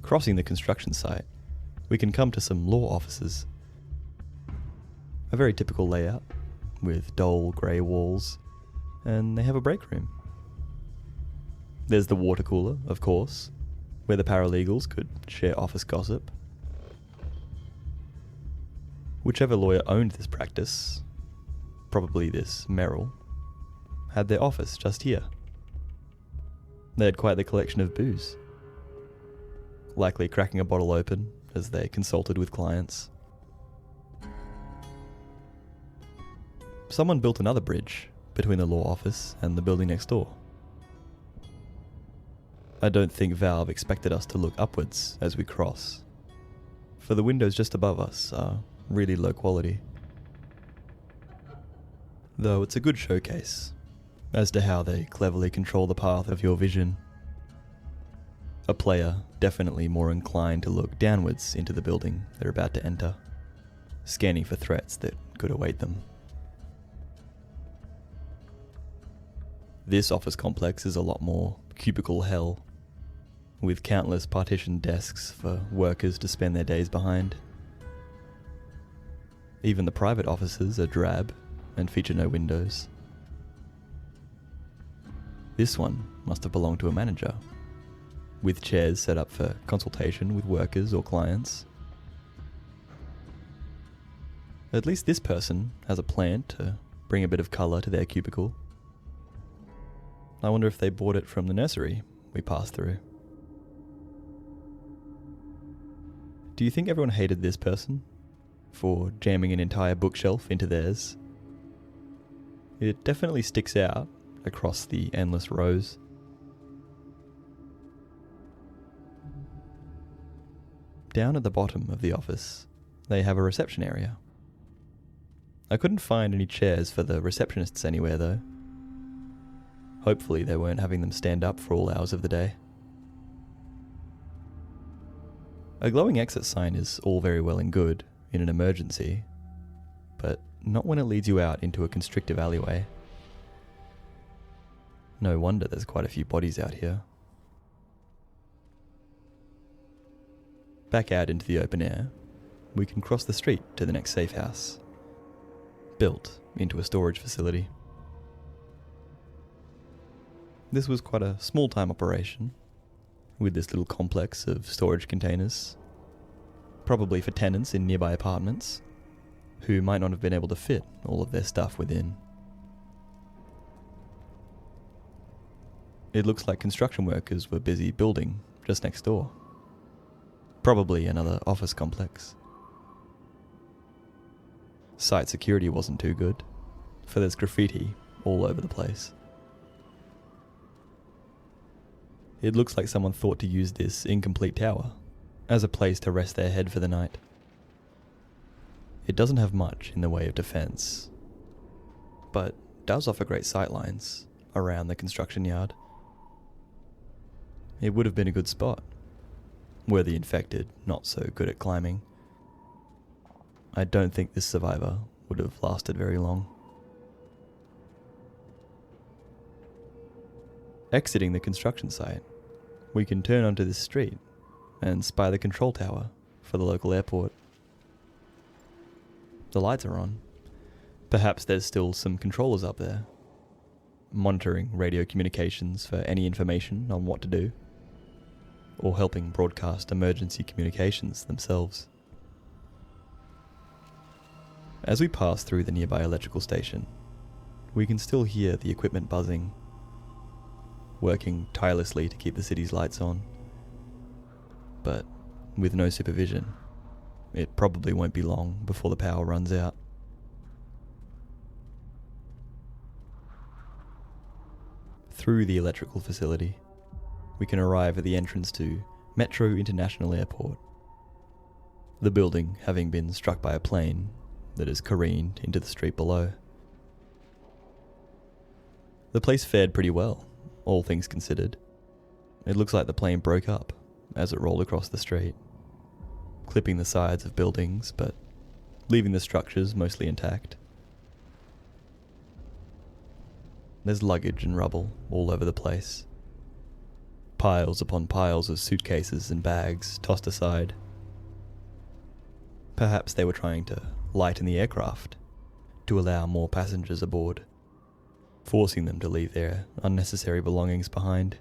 Crossing the construction site, we can come to some law offices. A very typical layout, with dull grey walls, and they have a break room. There's the water cooler, of course, where the paralegals could share office gossip. Whichever lawyer owned this practice, probably this Merrill, had their office just here. They had quite the collection of booze, likely cracking a bottle open as they consulted with clients. Someone built another bridge between the law office and the building next door. I don't think Valve expected us to look upwards as we cross, for the windows just above us are really low quality. Though it's a good showcase as to how they cleverly control the path of your vision. A player definitely more inclined to look downwards into the building they're about to enter, scanning for threats that could await them. This office complex is a lot more cubicle hell, with countless partitioned desks for workers to spend their days behind. Even the private offices are drab and feature no windows. This one must have belonged to a manager, with chairs set up for consultation with workers or clients. At least this person has a plant to bring a bit of colour to their cubicle. I wonder if they bought it from the nursery we passed through. Do you think everyone hated this person for jamming an entire bookshelf into theirs? It definitely sticks out across the endless rows. Down at the bottom of the office, they have a reception area. I couldn't find any chairs for the receptionists anywhere though. Hopefully they weren't having them stand up for all hours of the day. A glowing exit sign is all very well and good in an emergency, but not when it leads you out into a constrictive alleyway. No wonder there's quite a few bodies out here. Back out into the open air, we can cross the street to the next safe house, built into a storage facility. This was quite a small-time operation, with this little complex of storage containers, probably for tenants in nearby apartments, who might not have been able to fit all of their stuff within. It looks like construction workers were busy building just next door. Probably another office complex. Site security wasn't too good, for there's graffiti all over the place. It looks like someone thought to use this incomplete tower as a place to rest their head for the night. It doesn't have much in the way of defense, but does offer great sightlines around the construction yard. It would have been a good spot, were the infected not so good at climbing. I don't think this survivor would have lasted very long. Exiting the construction site, we can turn onto this street and spy the control tower for the local airport. The lights are on. Perhaps there's still some controllers up there, monitoring radio communications for any information on what to do, or helping broadcast emergency communications themselves. As we pass through the nearby electrical station, we can still hear the equipment buzzing, working tirelessly to keep the city's lights on. But with no supervision, it probably won't be long before the power runs out. Through the electrical facility, we can arrive at the entrance to Metro International Airport, the building having been struck by a plane that has careened into the street below. The place fared pretty well, all things considered. It looks like the plane broke up as it rolled across the street, clipping the sides of buildings, but leaving the structures mostly intact. There's luggage and rubble all over the place. Piles upon piles of suitcases and bags tossed aside. Perhaps they were trying to lighten the aircraft to allow more passengers aboard, forcing them to leave their unnecessary belongings behind.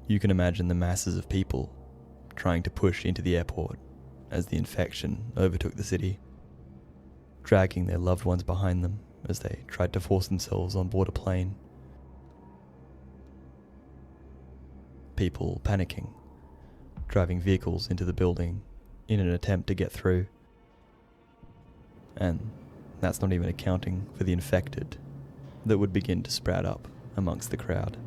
You can imagine the masses of people trying to push into the airport as the infection overtook the city, dragging their loved ones behind them as they tried to force themselves on board a plane. People panicking, driving vehicles into the building in an attempt to get through. And that's not even accounting for the infected that would begin to sprout up amongst the crowd.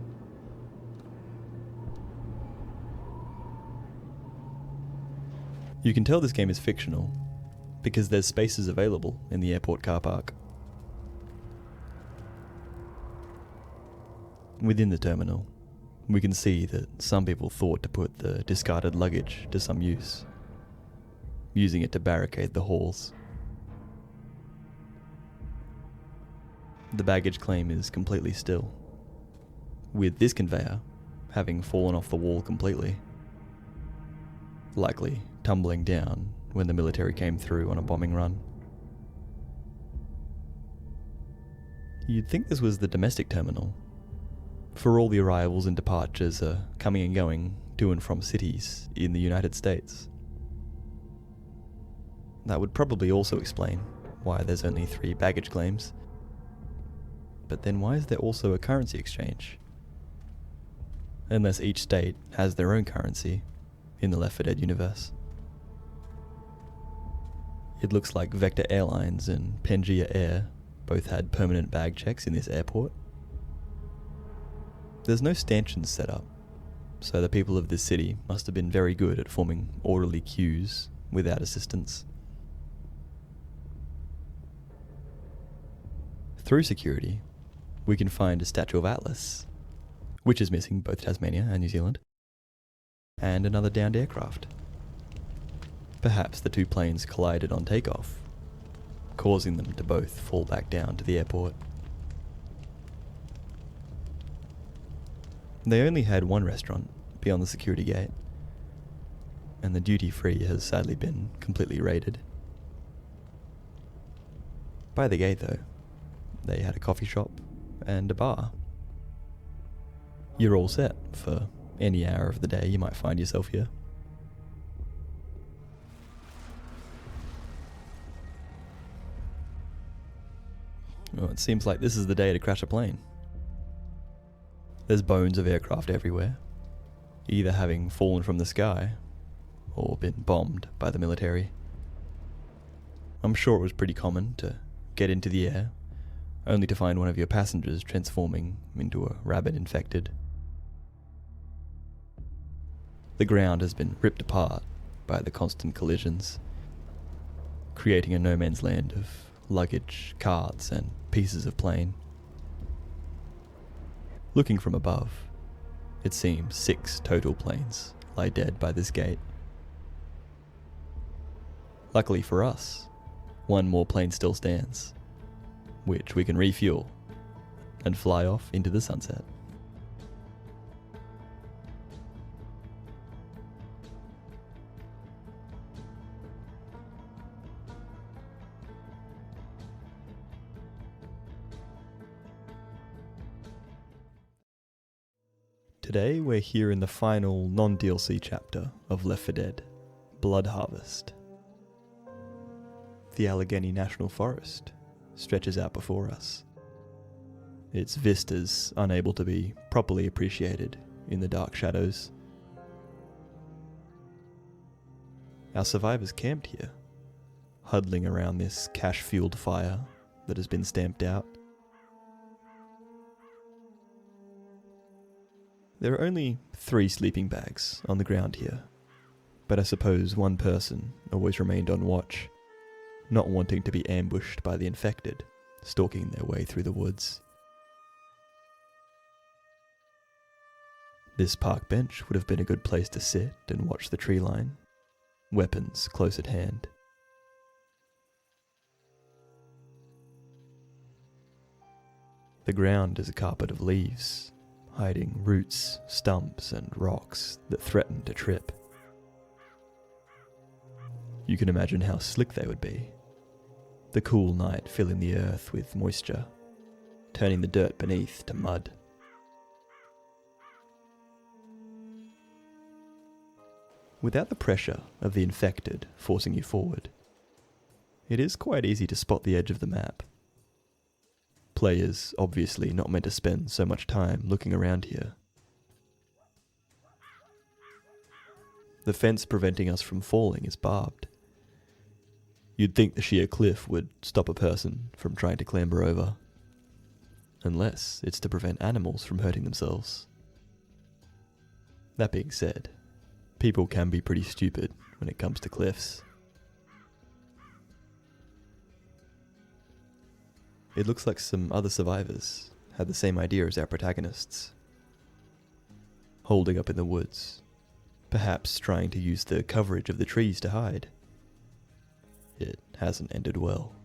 You can tell this game is fictional because there's spaces available in the airport car park. Within the terminal, we can see that some people thought to put the discarded luggage to some use, using it to barricade the halls. The baggage claim is completely still, with this conveyor having fallen off the wall completely, likely tumbling down when the military came through on a bombing run. You'd think this was the domestic terminal, for all the arrivals and departures are coming and going to and from cities in the United States. That would probably also explain why there's only 3 baggage claims. But then why is there also a currency exchange? Unless each state has their own currency in the Left 4 Dead universe. It looks like Vector Airlines and Pangea Air both had permanent bag checks in this airport. There's no stanchions set up, so the people of this city must have been very good at forming orderly queues without assistance. Through security, we can find a statue of Atlas, which is missing both Tasmania and New Zealand, and another downed aircraft. Perhaps the 2 planes collided on takeoff, causing them to both fall back down to the airport. They only had one restaurant beyond the security gate, and the duty-free has sadly been completely raided. By the gate though, they had a coffee shop and a bar. You're all set for any hour of the day you might find yourself here. Well, it seems like this is the day to crash a plane. There's bones of aircraft everywhere, either having fallen from the sky or been bombed by the military. I'm sure it was pretty common to get into the air, only to find one of your passengers transforming into a rabbit infected. The ground has been ripped apart by the constant collisions, creating a no man's land of luggage, carts, and pieces of plane. Looking from above, it seems 6 total planes lie dead by this gate. Luckily for us, 1 more plane still stands, which we can refuel and fly off into the sunset. Today we're here in the final non-DLC chapter of Left 4 Dead, Blood Harvest. The Allegheny National Forest stretches out before us, its vistas unable to be properly appreciated in the dark shadows. Our survivors camped here, huddling around this cash-fueled fire that has been stamped out. There are only 3 sleeping bags on the ground here, but I suppose one person always remained on watch, not wanting to be ambushed by the infected, stalking their way through the woods. This park bench would have been a good place to sit and watch the tree line, weapons close at hand. The ground is a carpet of leaves, hiding roots, stumps, and rocks that threaten to trip. You can imagine how slick they would be. The cool night filling the earth with moisture, turning the dirt beneath to mud. Without the pressure of the infected forcing you forward, it is quite easy to spot the edge of the map. Players obviously not meant to spend so much time looking around here. The fence preventing us from falling is barbed. You'd think the sheer cliff would stop a person from trying to clamber over, unless it's to prevent animals from hurting themselves. That being said, people can be pretty stupid when it comes to cliffs. It looks like some other survivors had the same idea as our protagonists, holding up in the woods, perhaps trying to use the coverage of the trees to hide. It hasn't ended well.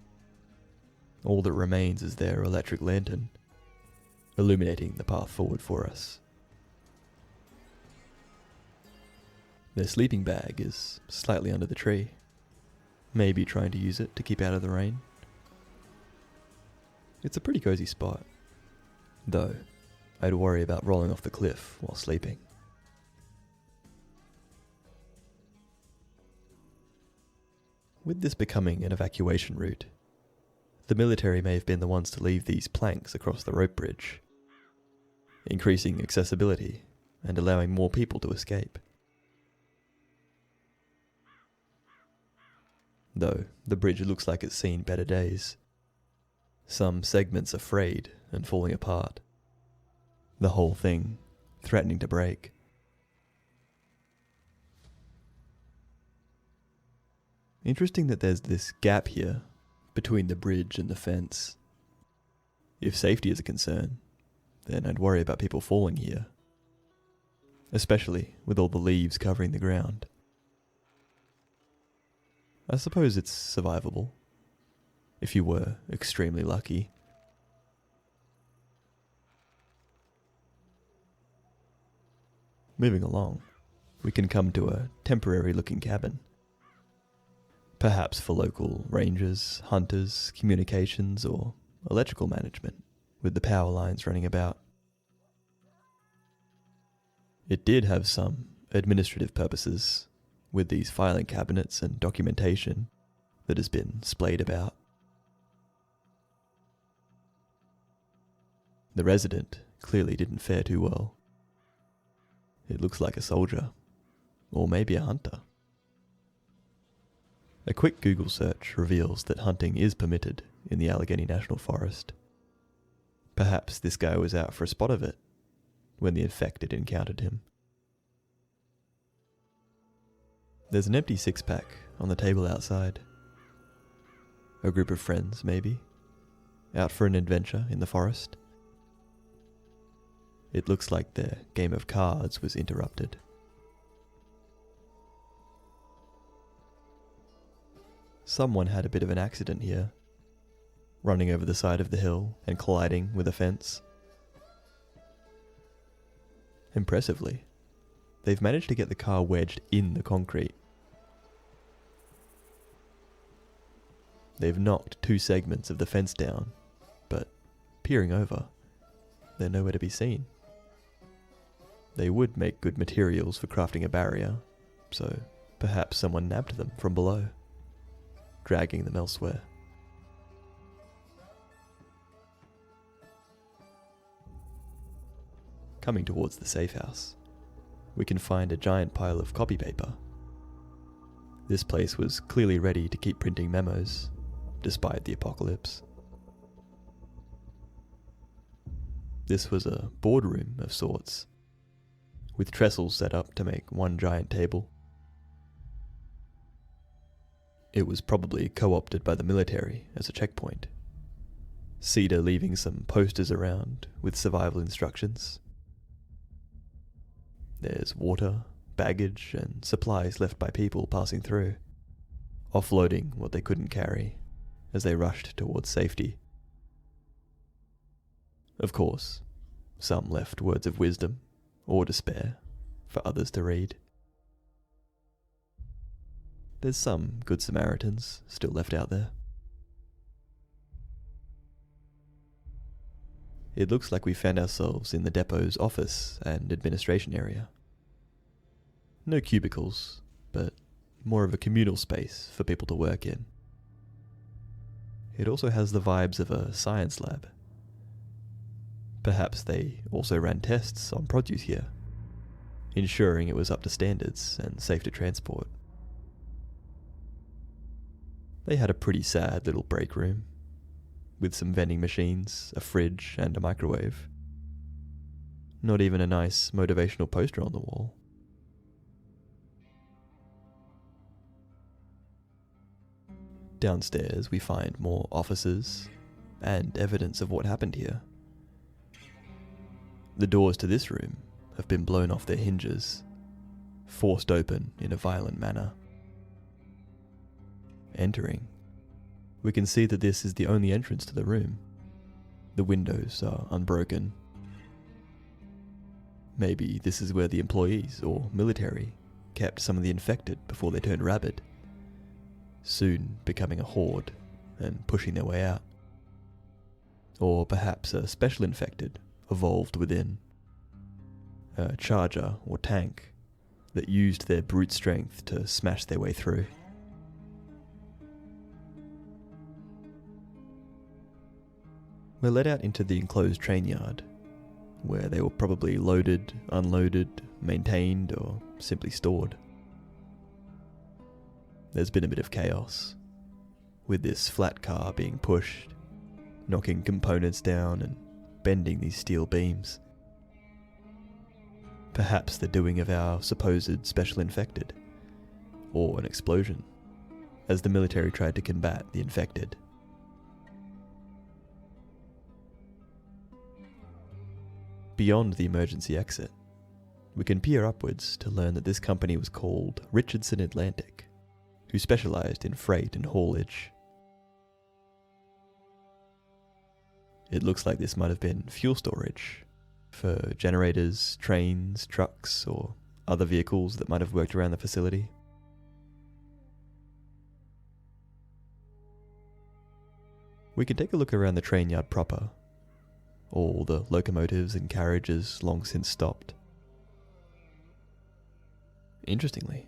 All that remains is their electric lantern, illuminating the path forward for us. Their sleeping bag is slightly under the tree, maybe trying to use it to keep out of the rain. It's a pretty cozy spot, though I'd worry about rolling off the cliff while sleeping. With this becoming an evacuation route, the military may have been the ones to leave these planks across the rope bridge, increasing accessibility and allowing more people to escape. Though the bridge looks like it's seen better days. Some segments are frayed and falling apart, the whole thing threatening to break. Interesting that there's this gap here between the bridge and the fence. If safety is a concern, then I'd worry about people falling here, especially with all the leaves covering the ground. I suppose it's survivable, if you were extremely lucky. Moving along, we can come to a temporary looking cabin. Perhaps for local rangers, hunters, communications, or electrical management, with the power lines running about. It did have some administrative purposes, with these filing cabinets and documentation that has been splayed about. The resident clearly didn't fare too well. It looks like a soldier, or maybe a hunter. A quick Google search reveals that hunting is permitted in the Allegheny National Forest. Perhaps this guy was out for a spot of it when the infected encountered him. There's an empty six-pack on the table outside. A group of friends, maybe, out for an adventure in the forest. It looks like their game of cards was interrupted. Someone had a bit of an accident here, running over the side of the hill and colliding with a fence. Impressively, they've managed to get the car wedged in the concrete. They've knocked 2 segments of the fence down, but peering over, they're nowhere to be seen. They would make good materials for crafting a barrier, so perhaps someone nabbed them from below, dragging them elsewhere. Coming towards the safe house, we can find a giant pile of copy paper. This place was clearly ready to keep printing memos, despite the apocalypse. This was a boardroom of sorts, with trestles set up to make one giant table. It was probably co-opted by the military as a checkpoint. Cedar leaving some posters around with survival instructions. There's water, baggage, and supplies left by people passing through, offloading what they couldn't carry as they rushed towards safety. Of course, some left words of wisdom or despair for others to read. There's some good Samaritans still left out there. It looks like we found ourselves in the depot's office and administration area. No cubicles, but more of a communal space for people to work in. It also has the vibes of a science lab. Perhaps they also ran tests on produce here, ensuring it was up to standards and safe to transport. They had a pretty sad little break room, with some vending machines, a fridge, and a microwave. Not even a nice motivational poster on the wall. Downstairs we find more offices and evidence of what happened here. The doors to this room have been blown off their hinges, forced open in a violent manner. Entering, we can see that this is the only entrance to the room. The windows are unbroken. Maybe this is where the employees or military kept some of the infected before they turned rabid, soon becoming a horde and pushing their way out. Or perhaps a special infected evolved within, a charger or tank that used their brute strength to smash their way through. We're led out into the enclosed train yard, where they were probably loaded, unloaded, maintained, or simply stored. There's been a bit of chaos, with this flat car being pushed, knocking components down and bending these steel beams. Perhaps the doing of our supposed special infected, or an explosion, as the military tried to combat the infected. Beyond the emergency exit, we can peer upwards to learn that this company was called Richardson Atlantic, who specialized in freight and haulage. It looks like this might have been fuel storage for generators, trains, trucks, or other vehicles that might have worked around the facility. We can take a look around the train yard proper. All the locomotives and carriages long since stopped. Interestingly,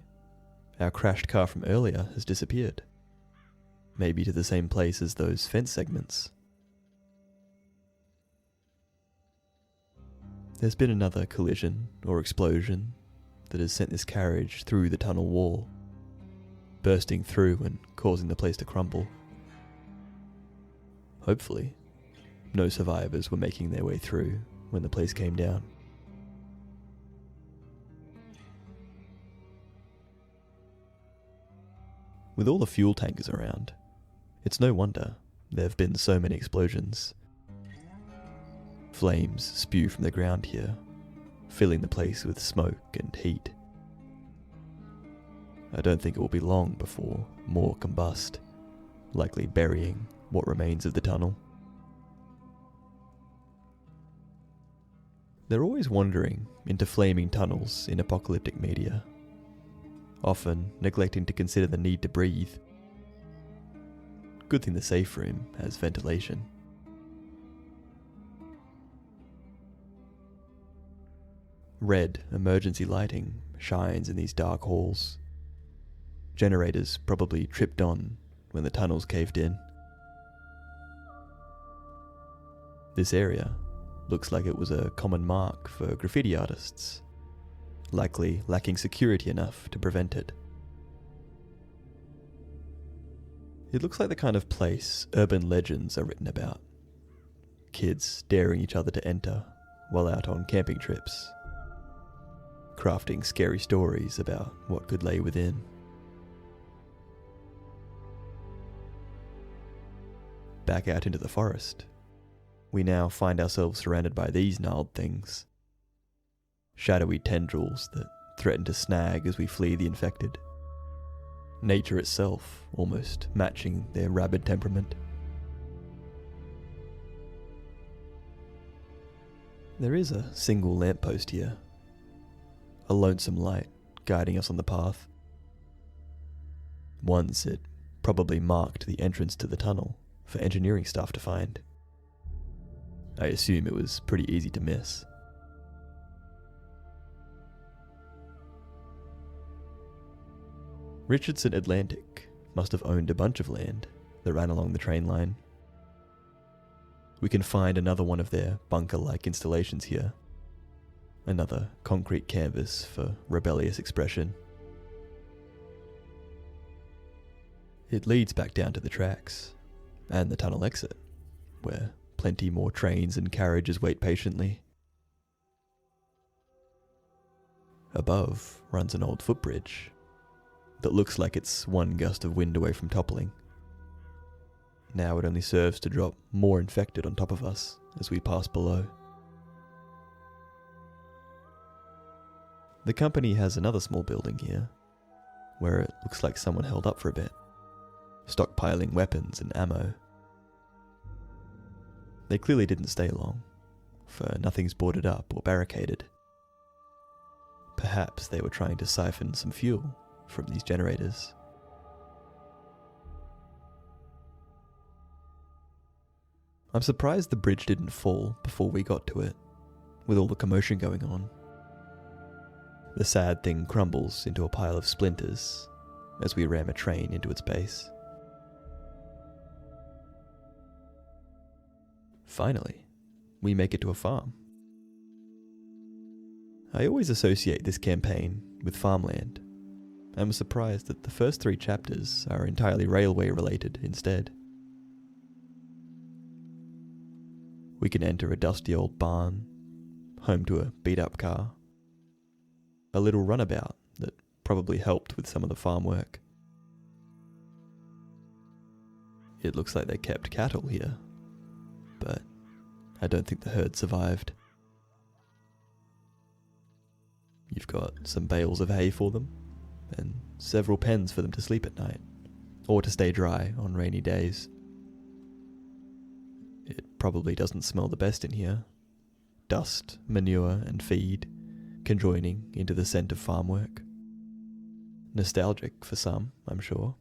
our crashed car from earlier has disappeared. Maybe to the same place as those fence segments. There's been another collision or explosion that has sent this carriage through the tunnel wall, bursting through and causing the place to crumble. Hopefully, no survivors were making their way through when the place came down. With all the fuel tankers around, it's no wonder there have been so many explosions. Flames spew from the ground here, filling the place with smoke and heat. I don't think it will be long before more combust, likely burying what remains of the tunnel. They're always wandering into flaming tunnels in apocalyptic media, often neglecting to consider the need to breathe. Good thing the safe room has ventilation. Red emergency lighting shines in these dark halls. Generators probably tripped on when the tunnels caved in. This area looks like it was a common mark for graffiti artists, likely lacking security enough to prevent it. It looks like the kind of place urban legends are written about. Kids daring each other to enter while out on camping trips, crafting scary stories about what could lay within. Back out into the forest, we now find ourselves surrounded by these gnarled things. Shadowy tendrils that threaten to snag as we flee the infected. Nature itself almost matching their rabid temperament. There is a single lamppost here, a lonesome light guiding us on the path. Once it probably marked the entrance to the tunnel for engineering staff to find. I assume it was pretty easy to miss. Richardson Atlantic must have owned a bunch of land that ran along the train line. We can find another one of their bunker-like installations here. Another concrete canvas for rebellious expression. It leads back down to the tracks, and the tunnel exit, where plenty more trains and carriages wait patiently. Above runs an old footbridge that looks like it's one gust of wind away from toppling. Now it only serves to drop more infected on top of us as we pass below. The company has another small building here, where it looks like someone held up for a bit, stockpiling weapons and ammo. They clearly didn't stay long, for nothing's boarded up or barricaded. Perhaps they were trying to siphon some fuel from these generators. I'm surprised the bridge didn't fall before we got to it, with all the commotion going on. The sad thing crumbles into a pile of splinters as we ram a train into its base. Finally, we make it to a farm. I always associate this campaign with farmland, and was surprised that the first 3 chapters are entirely railway related instead. We can enter a dusty old barn, home to a beat-up car, a little runabout that probably helped with some of the farm work. It looks like they kept cattle here, but I don't think the herd survived. You've got some bales of hay for them, and several pens for them to sleep at night, or to stay dry on rainy days. It probably doesn't smell the best in here. Dust, manure, and feed conjoining into the scent of farm work. Nostalgic for some, I'm sure.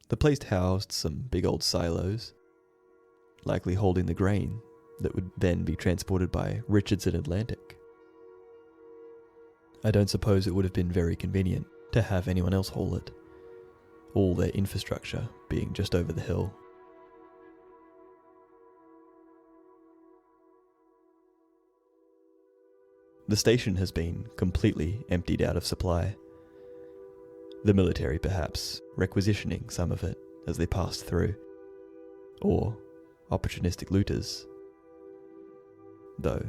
The place housed some big old silos, likely holding the grain that would then be transported by Richardson Atlantic. I don't suppose it would have been very convenient to have anyone else haul it, all their infrastructure being just over the hill. The station has been completely emptied out of supply. The military perhaps requisitioning some of it as they passed through, or opportunistic looters. Though,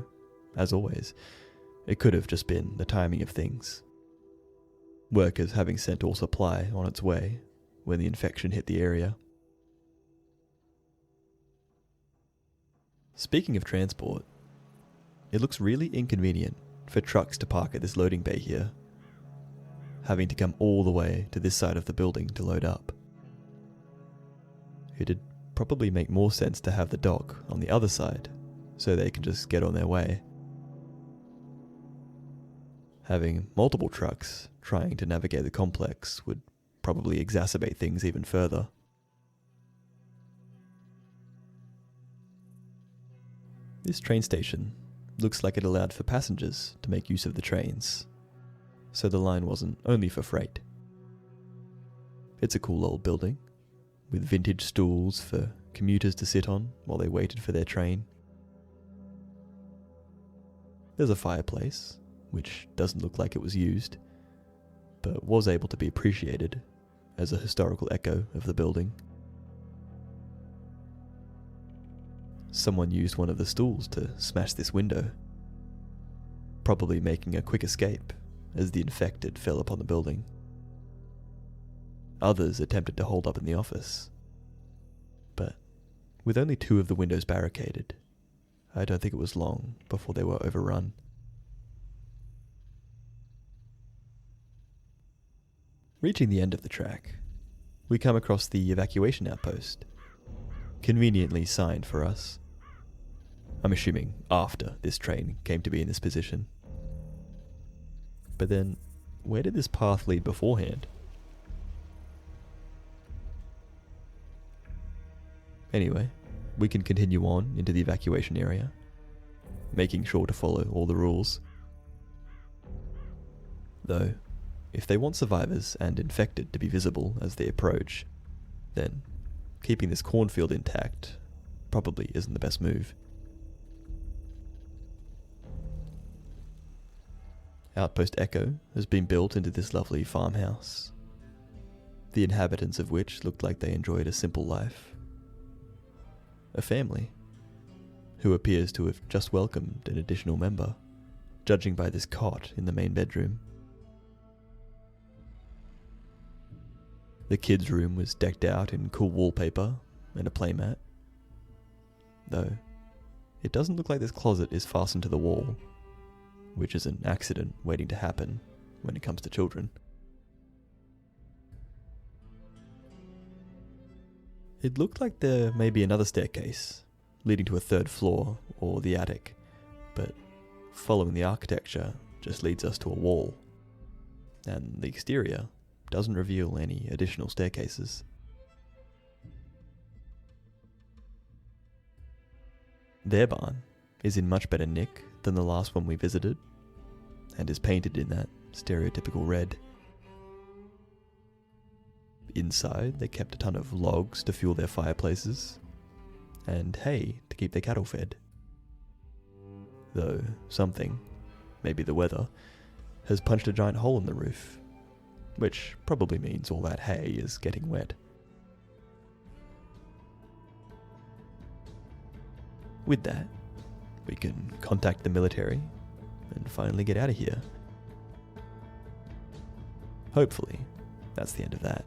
as always, it could have just been the timing of things. Workers having sent all supply on its way when the infection hit the area. Speaking of transport, it looks really inconvenient for trucks to park at this loading bay here, having to come all the way to this side of the building to load up. It'd probably make more sense to have the dock on the other side, so they can just get on their way. Having multiple trucks trying to navigate the complex would probably exacerbate things even further. This train station looks like it allowed for passengers to make use of the trains, so the line wasn't only for freight. It's a cool old building, with vintage stools for commuters to sit on while they waited for their train. There's a fireplace, which doesn't look like it was used, but was able to be appreciated as a historical echo of the building. Someone used one of the stools to smash this window, probably making a quick escape as the infected fell upon the building. Others attempted to hold up in the office, but with only 2 of the windows barricaded, I don't think it was long before they were overrun. Reaching the end of the track, we come across the evacuation outpost, conveniently signed for us. I'm assuming after this train came to be in this position. But then, where did this path lead beforehand? Anyway, we can continue on into the evacuation area, making sure to follow all the rules. Though, if they want survivors and infected to be visible as they approach, then keeping this cornfield intact probably isn't the best move. Outpost Echo has been built into this lovely farmhouse, the inhabitants of which looked like they enjoyed a simple life. A family, who appears to have just welcomed an additional member, judging by this cot in the main bedroom. The kids' room was decked out in cool wallpaper and a playmat, though it doesn't look like this closet is fastened to the wall, which is an accident waiting to happen when it comes to children. It looked like there may be another staircase leading to a 3rd floor or the attic, but following the architecture just leads us to a wall, and the exterior doesn't reveal any additional staircases. Their barn is in much better nick than the last one we visited, and is painted in that stereotypical red. Inside, they kept a ton of logs to fuel their fireplaces, and hay to keep their cattle fed. Though something, maybe the weather, has punched a giant hole in the roof, which probably means all that hay is getting wet. With that, we can contact the military and finally get out of here. Hopefully, that's the end of that.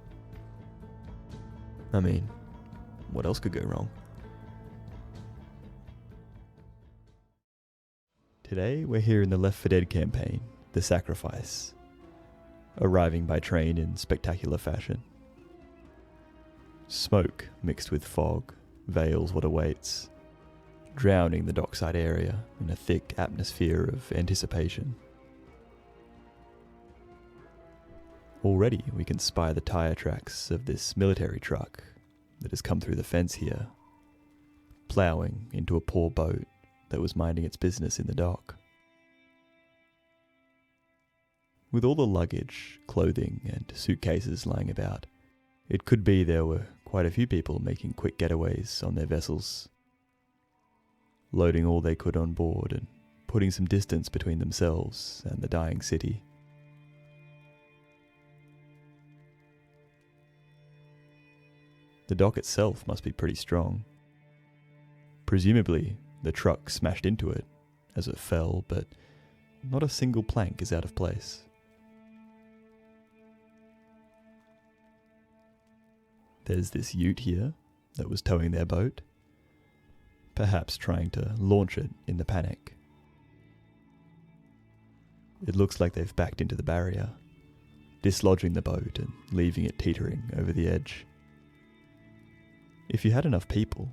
I mean, what else could go wrong? Today, we're here in the Left 4 Dead campaign, The Sacrifice, arriving by train in spectacular fashion. Smoke mixed with fog veils what awaits, drowning the dockside area in a thick atmosphere of anticipation. Already we can spy the tyre tracks of this military truck that has come through the fence here, ploughing into a poor boat that was minding its business in the dock. With all the luggage, clothing and suitcases lying about, it could be there were quite a few people making quick getaways on their vessels, loading all they could on board and putting some distance between themselves and the dying city. The dock itself must be pretty strong. Presumably, the truck smashed into it as it fell, but not a single plank is out of place. There's this ute here that was towing their boat, perhaps trying to launch it in the panic. It looks like they've backed into the barrier, dislodging the boat and leaving it teetering over the edge. If you had enough people,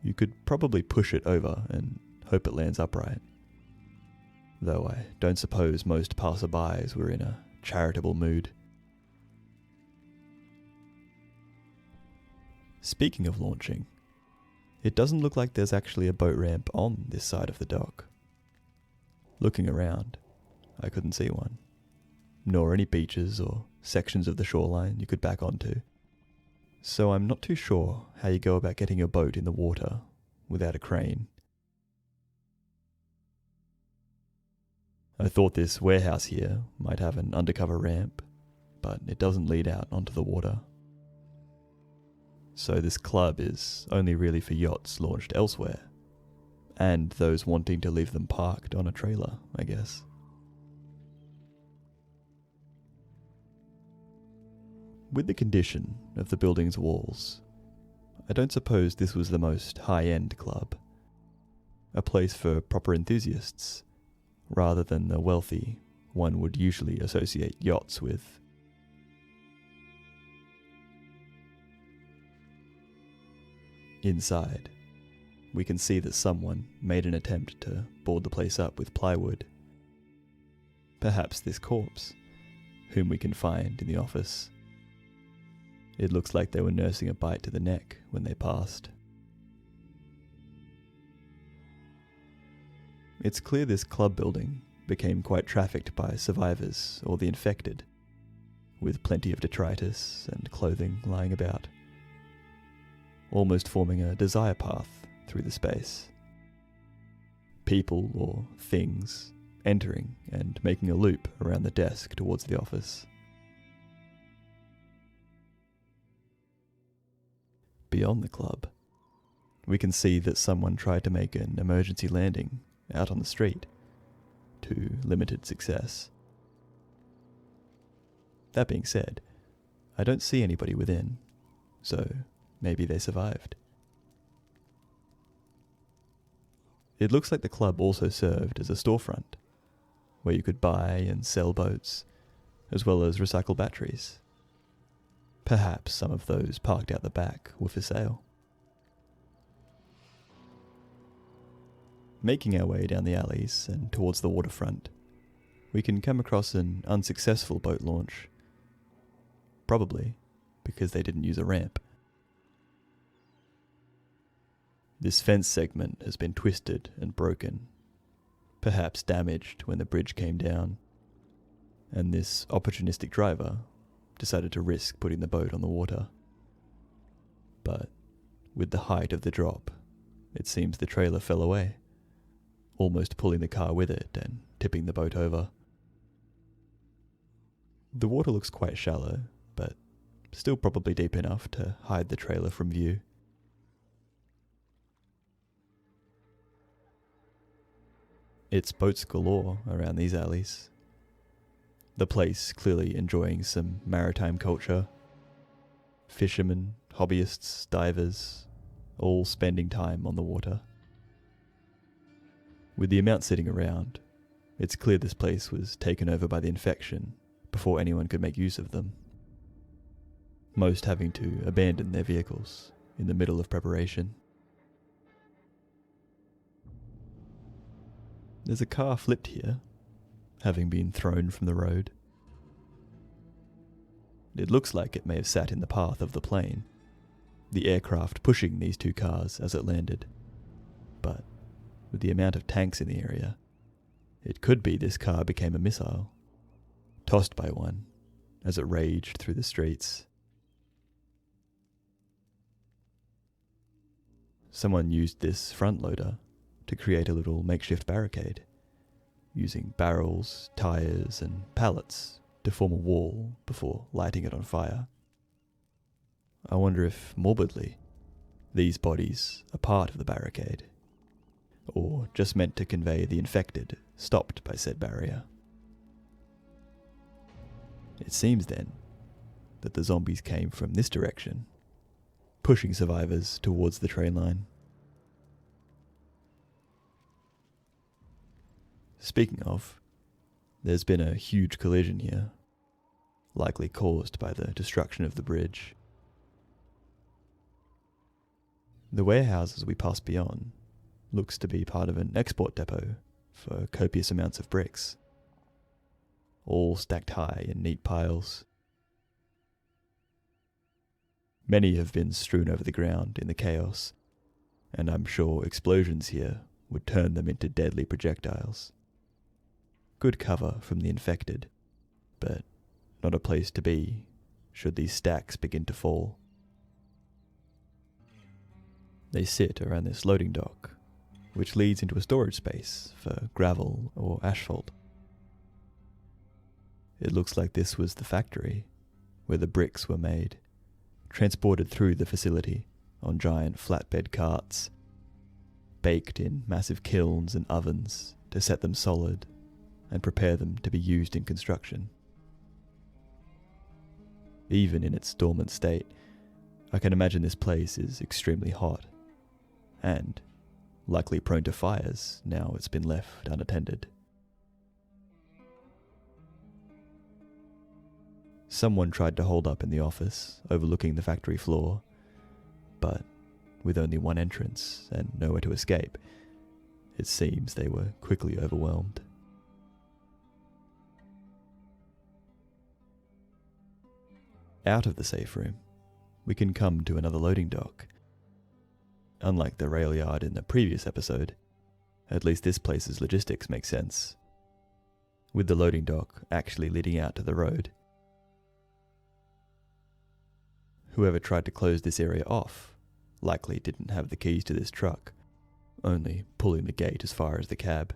you could probably push it over and hope it lands upright. Though I don't suppose most passerbys were in a charitable mood. Speaking of launching, it doesn't look like there's actually a boat ramp on this side of the dock. Looking around, I couldn't see one, nor any beaches or sections of the shoreline you could back onto. So I'm not too sure how you go about getting your boat in the water without a crane. I thought this warehouse here might have an undercover ramp, but it doesn't lead out onto the water. So this club is only really for yachts launched elsewhere, and those wanting to leave them parked on a trailer, I guess. With the condition of the building's walls, I don't suppose this was the most high-end club, a place for proper enthusiasts, rather than the wealthy one would usually associate yachts with. Inside, we can see that someone made an attempt to board the place up with plywood. Perhaps this corpse, whom we can find in the office. It looks like they were nursing a bite to the neck when they passed. It's clear this club building became quite trafficked by survivors or the infected, with plenty of detritus and clothing lying about, almost forming a desire path through the space. People or things entering and making a loop around the desk towards the office. Beyond the club, we can see that someone tried to make an emergency landing out on the street, to limited success. That being said, I don't see anybody within, so maybe they survived. It looks like the club also served as a storefront, where you could buy and sell boats, as well as recycle batteries. Perhaps some of those parked out the back were for sale. Making our way down the alleys and towards the waterfront, we can come across an unsuccessful boat launch. Probably because they didn't use a ramp. This fence segment has been twisted and broken, perhaps damaged when the bridge came down, and this opportunistic driver decided to risk putting the boat on the water. But with the height of the drop, it seems the trailer fell away, almost pulling the car with it and tipping the boat over. The water looks quite shallow, but still probably deep enough to hide the trailer from view. It's boats galore around these alleys. The place clearly enjoying some maritime culture. Fishermen, hobbyists, divers, all spending time on the water. With the amount sitting around, it's clear this place was taken over by the infection before anyone could make use of them. Most having to abandon their vehicles in the middle of preparation. There's a car flipped here, having been thrown from the road. It looks like it may have sat in the path of the plane, the aircraft pushing these two cars as it landed. But with the amount of tanks in the area, it could be this car became a missile, tossed by one as it raged through the streets. Someone used this front loader to create a little makeshift barricade, using barrels, tires, and pallets to form a wall before lighting it on fire. I wonder if, morbidly, these bodies are part of the barricade, or just meant to convey the infected stopped by said barrier. It seems then that the zombies came from this direction, pushing survivors towards the train line. Speaking of, there's been a huge collision here, likely caused by the destruction of the bridge. The warehouses we pass beyond looks to be part of an export depot for copious amounts of bricks, all stacked high in neat piles. Many have been strewn over the ground in the chaos, and I'm sure explosions here would turn them into deadly projectiles. Good cover from the infected, but not a place to be should these stacks begin to fall. They sit around this loading dock, which leads into a storage space for gravel or asphalt. It looks like this was the factory where the bricks were made, transported through the facility on giant flatbed carts, baked in massive kilns and ovens to set them solid and prepare them to be used in construction. Even in its dormant state, I can imagine this place is extremely hot, and likely prone to fires now it's been left unattended. Someone tried to hold up in the office overlooking the factory floor, but with only one entrance and nowhere to escape, it seems they were quickly overwhelmed. Out of the safe room, we can come to another loading dock. Unlike the rail yard in the previous episode, at least this place's logistics make sense, with the loading dock actually leading out to the road. Whoever tried to close this area off likely didn't have the keys to this truck, only pulling the gate as far as the cab,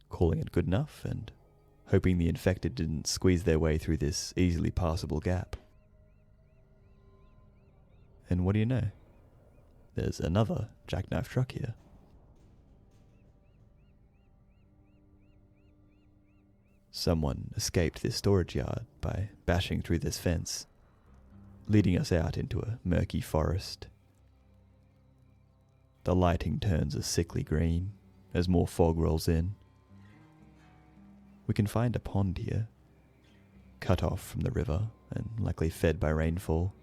calling it good enough and hoping the infected didn't squeeze their way through this easily passable gap. And what do you know? There's another jackknife truck here. Someone escaped this storage yard by bashing through this fence, leading us out into a murky forest. The lighting turns a sickly green as more fog rolls in. We can find a pond here, cut off from the river and likely fed by rainfall.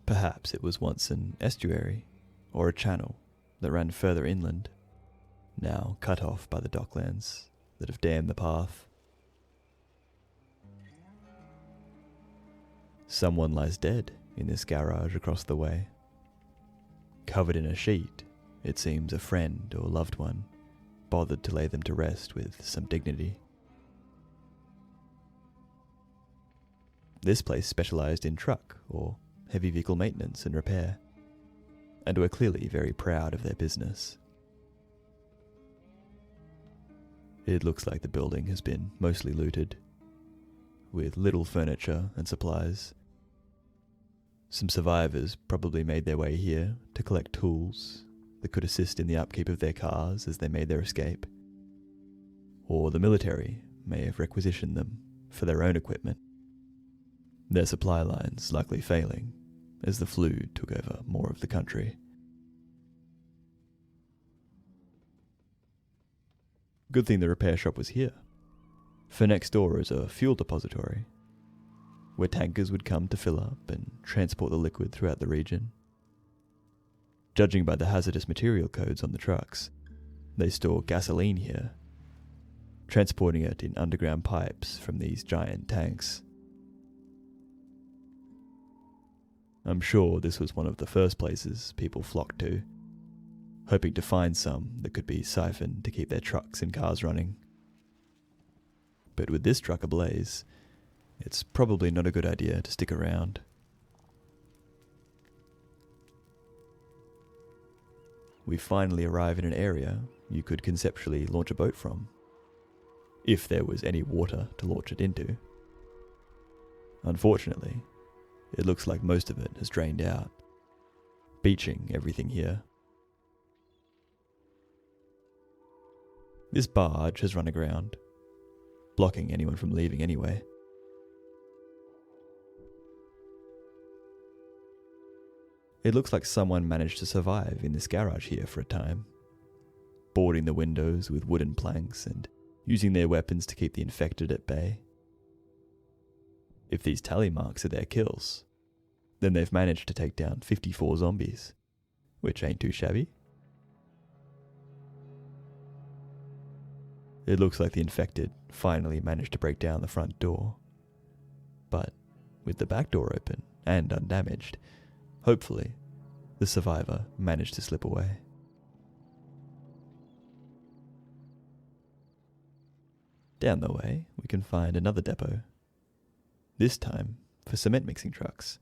Perhaps it was once an estuary or a channel that ran further inland, now cut off by the docklands that have dammed the path. Someone lies dead in this garage across the way. Covered in a sheet, it seems a friend or loved one bothered to lay them to rest with some dignity. This place specialized in truck or heavy vehicle maintenance and repair, and were clearly very proud of their business. It looks like the building has been mostly looted, with little furniture and supplies. Some survivors probably made their way here to collect tools that could assist in the upkeep of their cars as they made their escape, or the military may have requisitioned them for their own equipment, their supply lines likely failing as the flu took over more of the country. Good thing the repair shop was here, for next door is a fuel depository, where tankers would come to fill up and transport the liquid throughout the region. Judging by the hazardous material codes on the trucks, They store gasoline here, transporting it in underground pipes from these giant tanks. I'm sure this was one of the first places people flocked to, hoping to find some that could be siphoned to keep their trucks and cars running. But with this truck ablaze, it's probably not a good idea to stick around. We finally arrive in an area you could conceptually launch a boat from, if there was any water to launch it into. Unfortunately, it looks like most of it has drained out, beaching everything here. This barge has run aground, blocking anyone from leaving anyway. It looks like someone managed to survive in this garage here for a time, boarding the windows with wooden planks and using their weapons to keep the infected at bay. If these tally marks are their kills, then they've managed to take down 54 zombies, which ain't too shabby. It looks like the infected finally managed to break down the front door, but with the back door open and undamaged, hopefully, the survivor managed to slip away. Down the way, we can find another depot, this time for cement mixing trucks,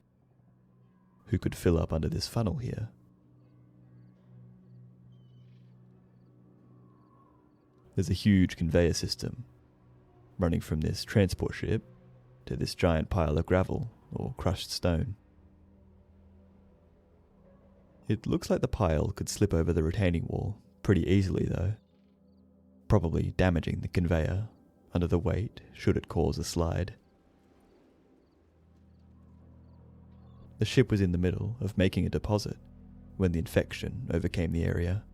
who could fill up under this funnel here. There's a huge conveyor system running from this transport ship to this giant pile of gravel or crushed stone. It looks like the pile could slip over the retaining wall pretty easily though, probably damaging the conveyor under the weight should it cause a slide. The ship was in the middle of making a deposit when the infection overcame the area,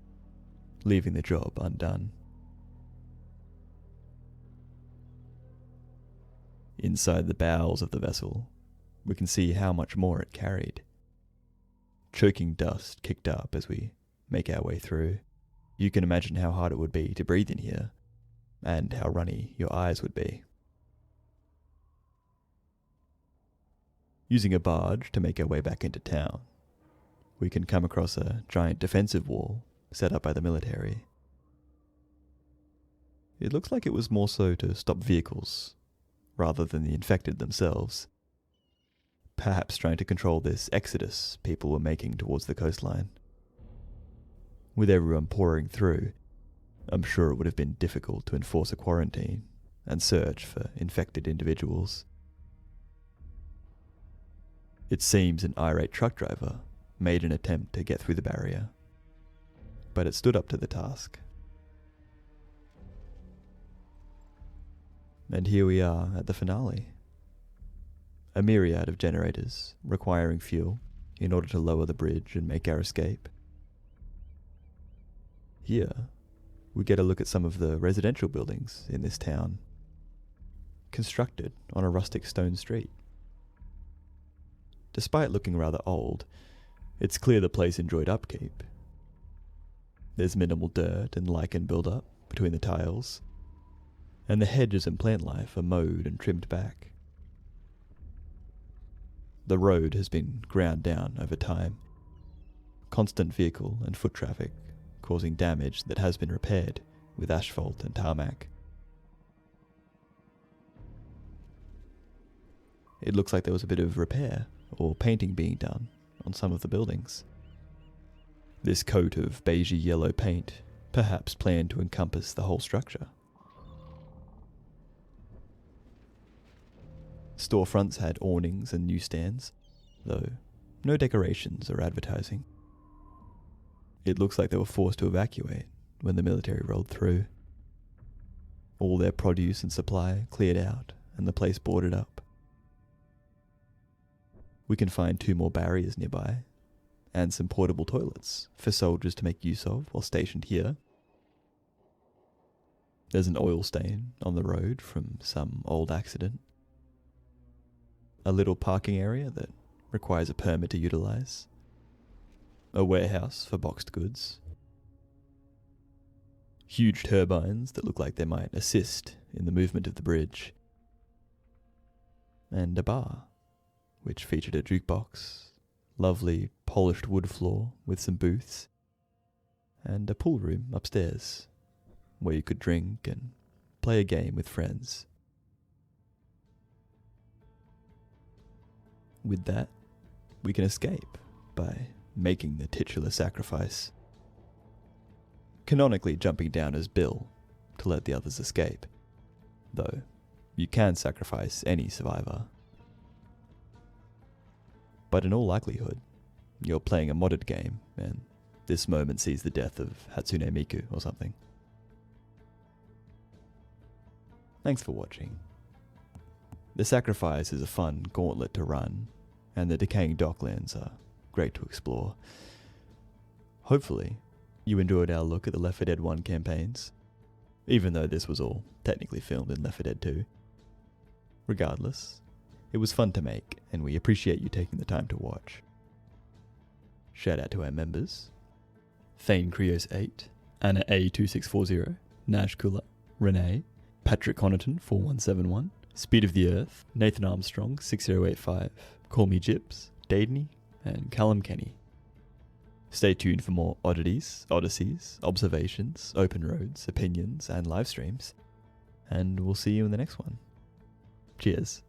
leaving the job undone. Inside the bowels of the vessel, we can see how much more it carried. Choking dust kicked up as we make our way through. You can imagine how hard it would be to breathe in here, and how runny your eyes would be. Using a barge to make our way back into town, we can come across a giant defensive wall set up by the military. It looks like it was more so to stop vehicles, rather than the infected themselves, perhaps trying to control this exodus people were making towards the coastline. With everyone pouring through, I'm sure it would have been difficult to enforce a quarantine and search for infected individuals. It seems an irate truck driver made an attempt to get through the barrier, but it stood up to the task. And here we are at the finale. A myriad of generators requiring fuel in order to lower the bridge and make our escape. Here, we get a look at some of the residential buildings in this town, constructed on a rustic stone street. Despite looking rather old, it's clear the place enjoyed upkeep. There's minimal dirt and lichen build-up between the tiles, and the hedges and plant life are mowed and trimmed back. The road has been ground down over time, constant vehicle and foot traffic causing damage that has been repaired with asphalt and tarmac. It looks like there was a bit of repair or painting being done on some of the buildings. This coat of beigey yellow paint perhaps planned to encompass the whole structure. Storefronts had awnings and newsstands, though no decorations or advertising. It looks like they were forced to evacuate when the military rolled through. All their produce and supply cleared out and the place boarded up. We can find 2 more barriers nearby, and some portable toilets for soldiers to make use of while stationed here. There's an oil stain on the road from some old accident. A little parking area that requires a permit to utilize. A warehouse for boxed goods. huge turbines that look like they might assist in the movement of the bridge, and a bar, which featured a jukebox, lovely polished wood floor with some booths, and a pool room upstairs, where you could drink and play a game with friends. With that, we can escape by making the titular sacrifice, canonically jumping down as Bill to let the others escape, though you can sacrifice any survivor. But in all likelihood, you're playing a modded game, and this moment sees the death of Hatsune Miku or something. Thanks for watching. The sacrifice is a fun gauntlet to run, and the decaying docklands are great to explore. Hopefully, you enjoyed our look at the Left 4 Dead 1 campaigns, even though this was all technically filmed in Left 4 Dead 2. Regardless, it was fun to make, and we appreciate you taking the time to watch. Shout out to our members: Thane Krios 8, Anna A2640, Nash Kula, Renee, Patrick Connaughton 4171, Speed of the Earth, Nathan Armstrong 6085, Call Me Jips, Dadeney, and Callum Kenny. Stay tuned for more oddities, odysseys, observations, open roads, opinions, and live streams, and we'll see you in the next one. Cheers.